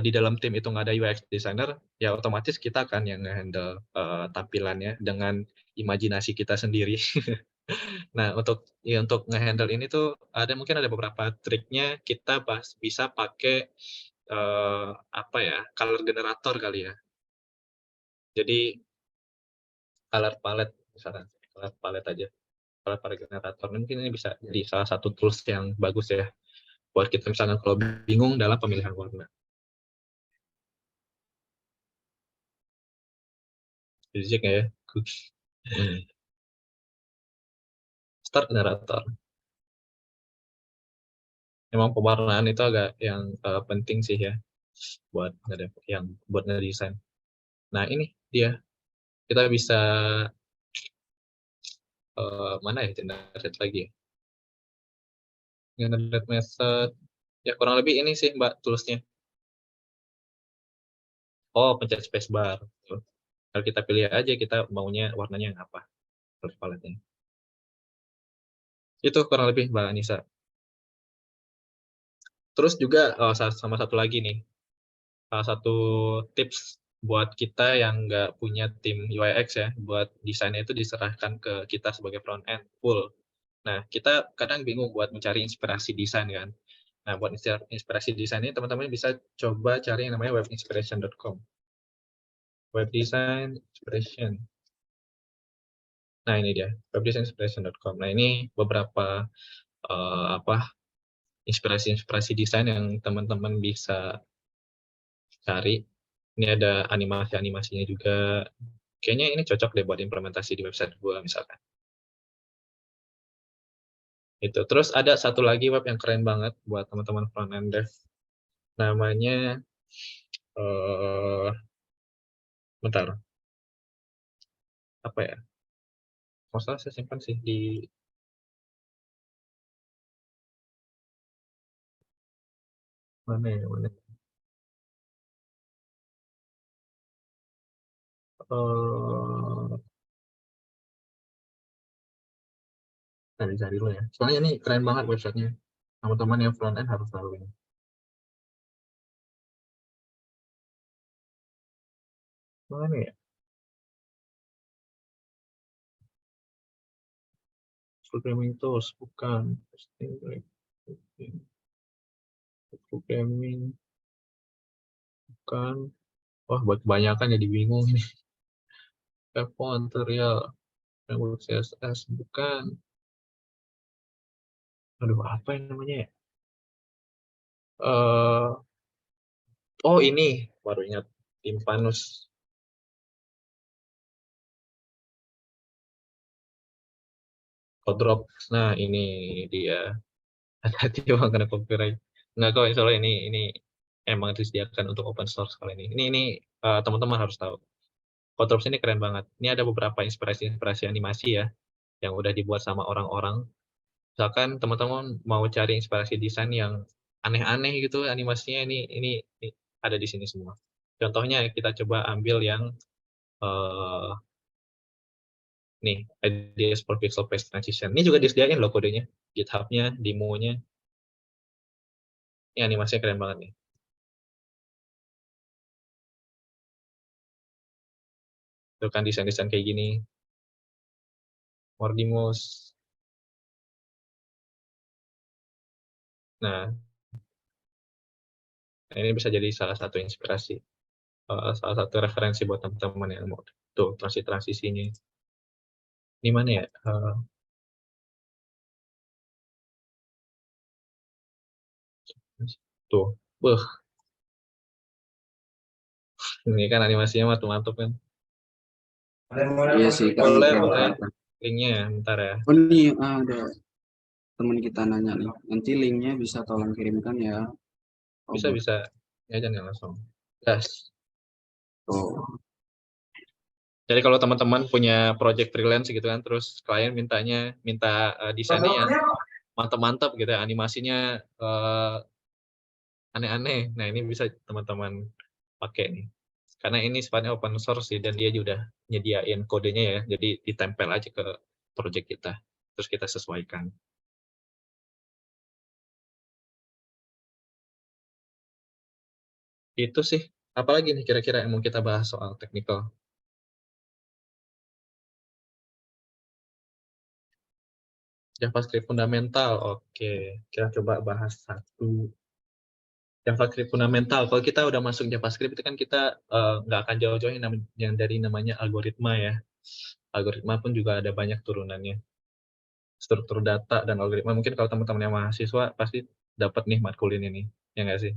di dalam tim itu nggak ada UX designer, ya otomatis kita kan yang nge-handle tampilannya dengan imajinasi kita sendiri. Nah, untuk nge-handle ini tuh mungkin ada beberapa triknya. Kita bisa pakai color generator kali ya. Jadi color palette misalkan, color palette aja. Color palette generator mungkin ini bisa jadi salah satu tools yang bagus ya buat kita misalnya kalau bingung dalam pemilihan warna. Jadi cek ya. Start generator. Memang pewarnaan itu agak yang penting sih ya buat ngedesain. Nah ini dia, kita bisa mana ya generate lagi ya? Generate method, ya kurang lebih ini sih Mbak toolsnya. Oh, pencet spacebar. Kalau kita pilih aja kita maunya warnanya yang apa, color palette-nya. Itu kurang lebih Mbak Anissa. Terus juga sama satu lagi nih, salah satu tips buat kita yang nggak punya tim UIX ya, buat desainnya itu diserahkan ke kita sebagai front end full. Nah, kita kadang bingung buat mencari inspirasi desain kan. Nah, buat inspirasi desain ini teman-teman bisa coba cari yang namanya webinspiration.com. Web design inspiration. Nah, ini dia, webdesigninspiration.com. Nah, ini beberapa inspirasi desain yang teman-teman bisa cari. Ini ada animasi-animasinya juga. Kayaknya ini cocok deh buat implementasi di website gua misalkan. Itu. Terus ada satu lagi web yang keren banget buat teman-teman front end dev. Namanya bentar. Apa ya? Masalah saya simpan sih di mana ya, mana? Cari-cari dulu ya. Soalnya ini keren banget websitenya. Teman-teman yang front end harus tahu ini. Mana ya? Programming tools, bukan. Programming, bukan. Wah, buat kebanyakan jadi bingung ini. Font, tutorial, framework CSS, bukan. Aduh, apa yang namanya ya? Oh, ini baru ingat. Timpanus. Codrop. Nah, ini dia. Hati-hati bang kena copyright. Nggak kok, soalnya ini emang disediakan untuk open source kali ini. Ini teman-teman harus tahu. Codrop ini keren banget. Ini ada beberapa inspirasi animasi ya yang udah dibuat sama orang-orang. Misalkan teman-teman mau cari inspirasi desain yang aneh-aneh gitu animasinya, ini ada di sini semua. Contohnya kita coba ambil yang nih, ideas for pixel based transition. Ini juga disediain loh kodenya, GitHub-nya, demo-nya. Ini animasinya keren banget nih. Itu kan desain-desain kayak gini. Mordimos. Nah, ini bisa jadi salah satu inspirasi, salah satu referensi buat teman-teman yang mau tuh transisinya. Ini mana ya? Tuh, beuh. Ini kan animasinya mantap-mantap kan. Iya sih, Boleh, keren, boleh. keren, keren. Linknya ya, bentar ya. Oh nih, ada teman kita nanya nih. Nanti linknya bisa tolong kirimkan ya. Oh, Bisa, bisa. Ya, jangan langsung. Gas. oh. Jadi kalau teman-teman punya project freelance gitu kan, terus klien minta desainnya yang mantap-mantap gitu ya, animasinya aneh-aneh. Nah, ini bisa teman-teman pakai nih. Karena ini sifatnya open source sih, dan dia juga udah nyediain kodenya ya, jadi ditempel aja ke project kita. Terus kita sesuaikan. Itu sih. Apalagi nih kira-kira yang mau kita bahas soal technical? JavaScript fundamental, oke. Kita coba bahas satu. JavaScript fundamental. Kalau kita udah masuk JavaScript itu kan kita nggak akan jauh-jauh yang dari namanya algoritma ya. Algoritma pun juga ada banyak turunannya. Struktur data dan algoritma. Mungkin kalau teman-teman yang mahasiswa pasti dapat nih matkul ini nih. Ya nggak sih?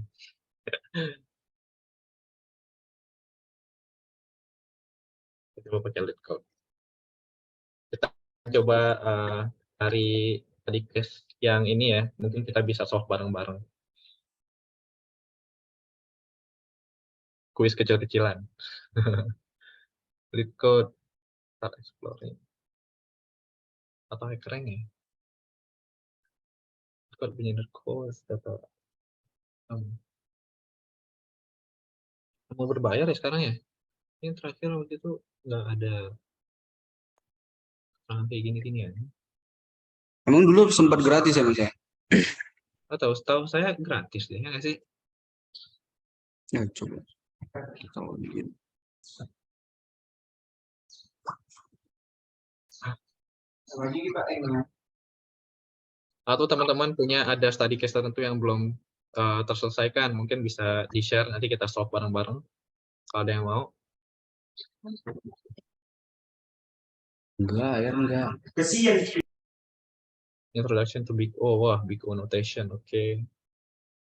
Kita coba pakai lead code. Kita coba cari tadi case yang ini ya. Mungkin kita bisa solve bareng-bareng. Kuis kecil-kecilan. Lead code. Start exploring. Atau hackernya ya? Code beginner course. Data. Mau berbayar ya sekarang ya? Yang terakhir waktu itu nggak ada kayak gini-gini ya. Emang dulu sempat gratis ya Mas ya? Atau setahu saya gratis deh, ya nggak sih? Ya coba kita login. Lagi kita Atau teman-teman punya ada study case tertentu yang belum terselesaikan, mungkin bisa di-share, nanti kita solve bareng-bareng. Kalau ada yang mau. enggak, ya enggak. Kesian. Introduction to Big O, wah Big O notation, oke.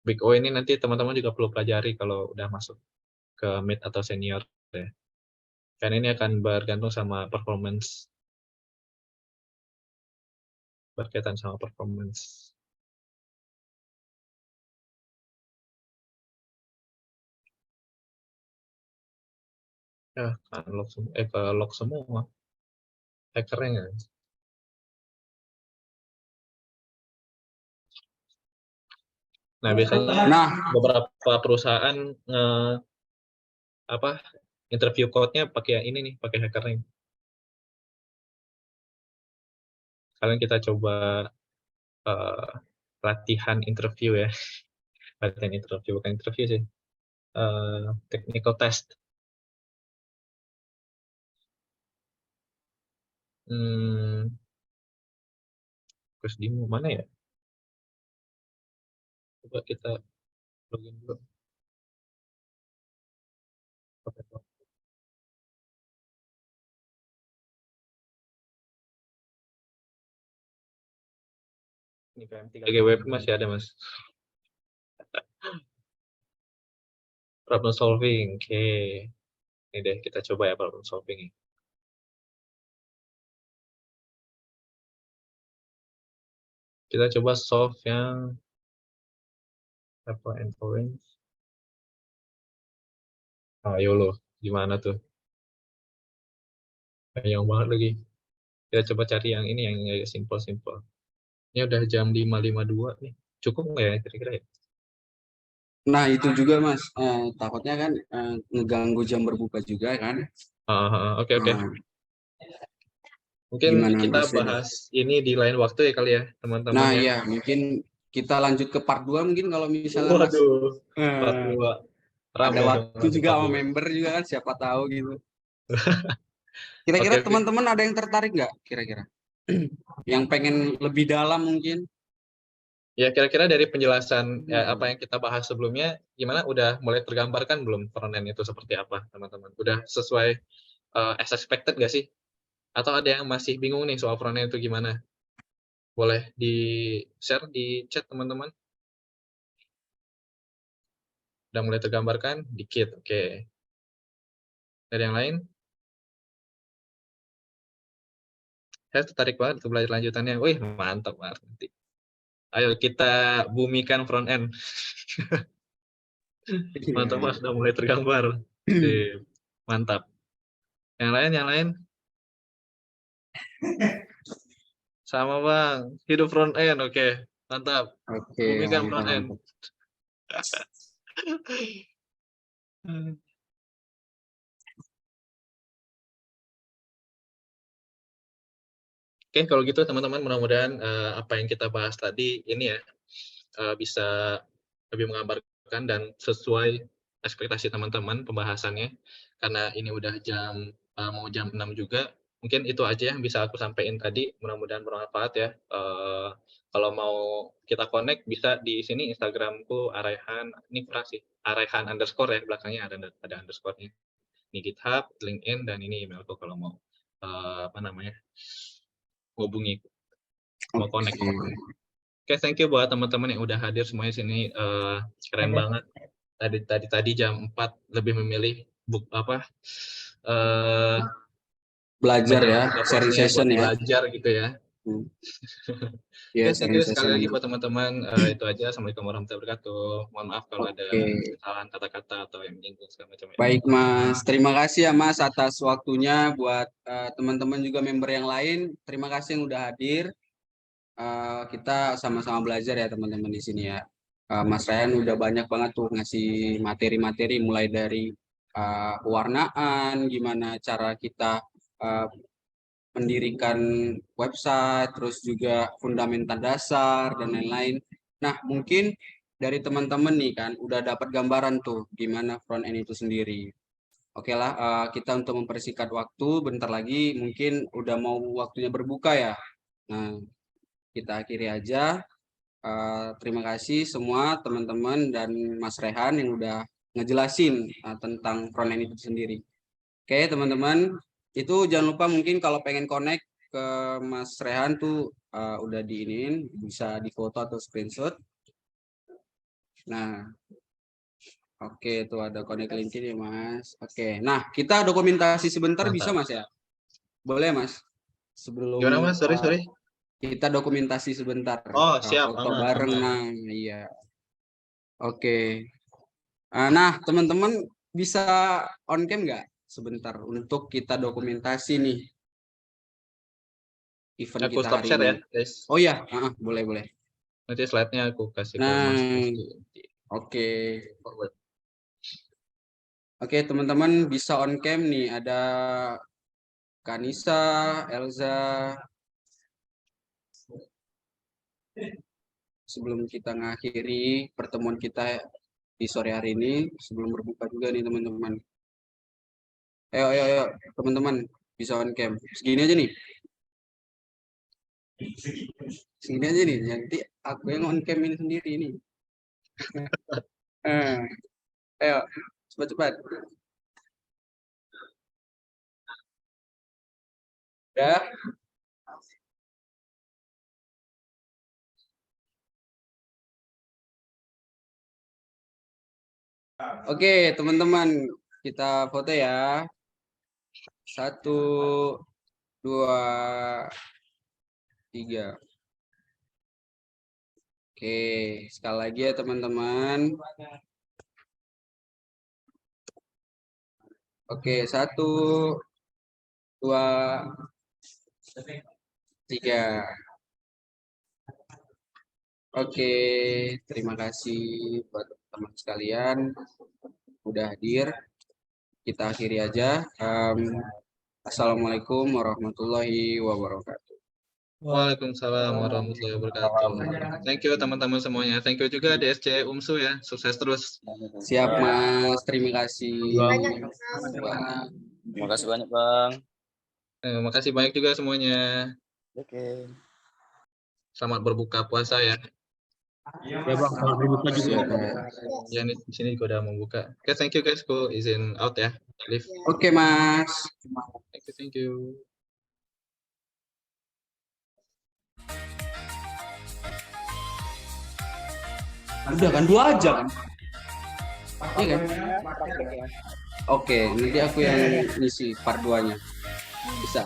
Big O ini nanti teman-teman juga perlu pelajari kalau udah masuk ke mid atau senior ya. Karena ini akan bergantung sama performance, berkaitan sama performance. Ya, kan lock semua, ke lock semua. hackernya nggak? Nah, biasanya Nah, beberapa perusahaan apa interview code-nya pakai ini nih, pakai hackernya. Kalian kita coba latihan interview ya. Latihan interview, bukan interview sih. Technical test. Terus di mana ya? Coba kita login dulu. Ini KM3G web masih ada, Mas. Problem solving. Oke. Ini deh, kita coba ya problem solving. Kita coba solve yang apa endpoint. Ayo loh, gimana tuh? Yang banget lagi. Kita coba cari yang ini yang simple-simple. Ini udah jam 5.52 nih. Cukup nggak ya kira-kira ya? nah itu juga Mas, takutnya kan ngeganggu jam berbuka juga kan. Oke. Nah, Mungkin gimana kita Mas Reda? bahas ini di lain waktu ya kali ya, teman-teman Nah ya. iya, mungkin kita lanjut ke part 2 mungkin kalau misalnya Mas Waduh, part 2. ada Rame dong waktu nanti juga part sama 2. member juga kan, siapa tahu gitu. Kira-kira Oke. teman-teman ada yang tertarik nggak kira-kira? Yang pengen lebih dalam mungkin? Ya kira-kira dari penjelasan apa yang kita bahas sebelumnya, gimana? Udah mulai tergambarkan belum frontend itu seperti apa, teman-teman? Udah sesuai as expected nggak sih? Atau ada yang masih bingung nih soal frontend itu gimana? Boleh di-share di chat, teman-teman? Udah mulai tergambarkan? Dikit, oke. Dari yang lain? Saya tertarik banget untuk belajar lanjutannya. Wih, mantap banget. Ayo kita bumikan front end. Mantap Mas, udah mulai tergambar. Mantap. Yang lain? Sama Bang, hidup front end. Oke, mantap. Oke, Bumikan front end. mantap. Oke, kalau gitu teman-teman, mudah-mudahan apa yang kita bahas tadi ini ya bisa lebih menggambarkan dan sesuai ekspektasi teman-teman pembahasannya. Karena ini udah mau jam 6 juga. Mungkin itu aja yang bisa aku sampaikan tadi. Mudah-mudahan bermanfaat ya. Kalau mau kita connect bisa di sini Instagramku Araihan, ini sih Araihan underscore ya, belakangnya ada underscore-nya. Ini GitHub, LinkedIn, dan ini emailku kalau mau hubungi, mau connect. Oke, thank you buat teman-teman yang udah hadir semuanya sini. Keren banget. Tadi jam 4 lebih memilih Belajar ya, sharing course-nya session buat ya. belajar gitu ya. Ya, Thank sharing you sekali session lagi aja. buat teman-teman. Itu aja. Assalamualaikum warahmatullahi wabarakatuh. Mohon maaf kalau ada kesalahan kata-kata atau yang menyinggung segala macam. Baik Mas, terima kasih ya Mas atas waktunya. Buat teman-teman juga member yang lain, terima kasih yang udah hadir. Kita sama-sama belajar ya teman-teman di sini ya. Mas Ryan udah banyak banget tuh ngasih materi-materi mulai dari pewarnaan, gimana cara kita mendirikan website, terus juga fundamental dasar dan lain-lain. Nah, mungkin dari teman-teman nih kan udah dapat gambaran tuh gimana front end itu sendiri. Oke lah, kita untuk mempersingkat waktu bentar lagi mungkin udah mau waktunya berbuka ya. Nah, kita akhiri aja. Terima kasih semua teman-teman dan Mas Rehan yang udah ngejelasin tentang front end itu sendiri. Oke teman-teman, itu jangan lupa mungkin kalau pengen connect ke Mas Rehan tuh udah diinin, bisa difoto atau screenshot. Nah, oke tuh ada connect LinkedIn ya Mas. Oke, nah kita dokumentasi sebentar. Mantap. Bisa Mas ya? Boleh Mas? Sebelum Gimana Mas? Sorry. Kita dokumentasi sebentar. Oh, siap. Foto bareng. Nah, iya. Oke. Nah, teman-teman bisa on cam nggak sebentar untuk kita dokumentasi nih event Aku kita stop hari share ya, ini. guys. Oh iya, boleh boleh. Nanti slide-nya aku kasih ke Nah. Mas Rizky. Oke. Forward. Oke, teman-teman bisa on cam nih, ada Kanisa, Elza. Sebelum kita ngakhiri pertemuan kita di sore hari ini, sebelum berbuka juga nih teman-teman. Ayo, teman-teman bisa on cam. Segini aja nih. Segini aja nih, nanti aku yang on cam ini sendiri nih. Ayo, cepat-cepat. Ya. Oke, teman-teman, kita foto ya. 1, 2, 3. Oke, sekali lagi ya teman-teman. Oke, 1, 2, 3. Oke, terima kasih buat teman sekalian udah hadir. Kita akhiri aja. Assalamualaikum warahmatullahi wabarakatuh. Waalaikumsalam warahmatullahi wabarakatuh. Thank you teman-teman semuanya. Thank you juga DSC UMSU ya. Sukses terus. Siap Mas, terima kasih. Terima kasih banyak Bang. Makasih banyak juga semuanya. Oke. Selamat berbuka puasa ya. Ya Bang, selamat berbuka juga. Ya di sini juga udah membuka. Oke, thank you guys. Go izin out ya. Leave. Oke Mas. Thank you. Udah kan 2 jam. Iya kan? Oke, nanti aku yang ngisi part 2-nya. Bisa.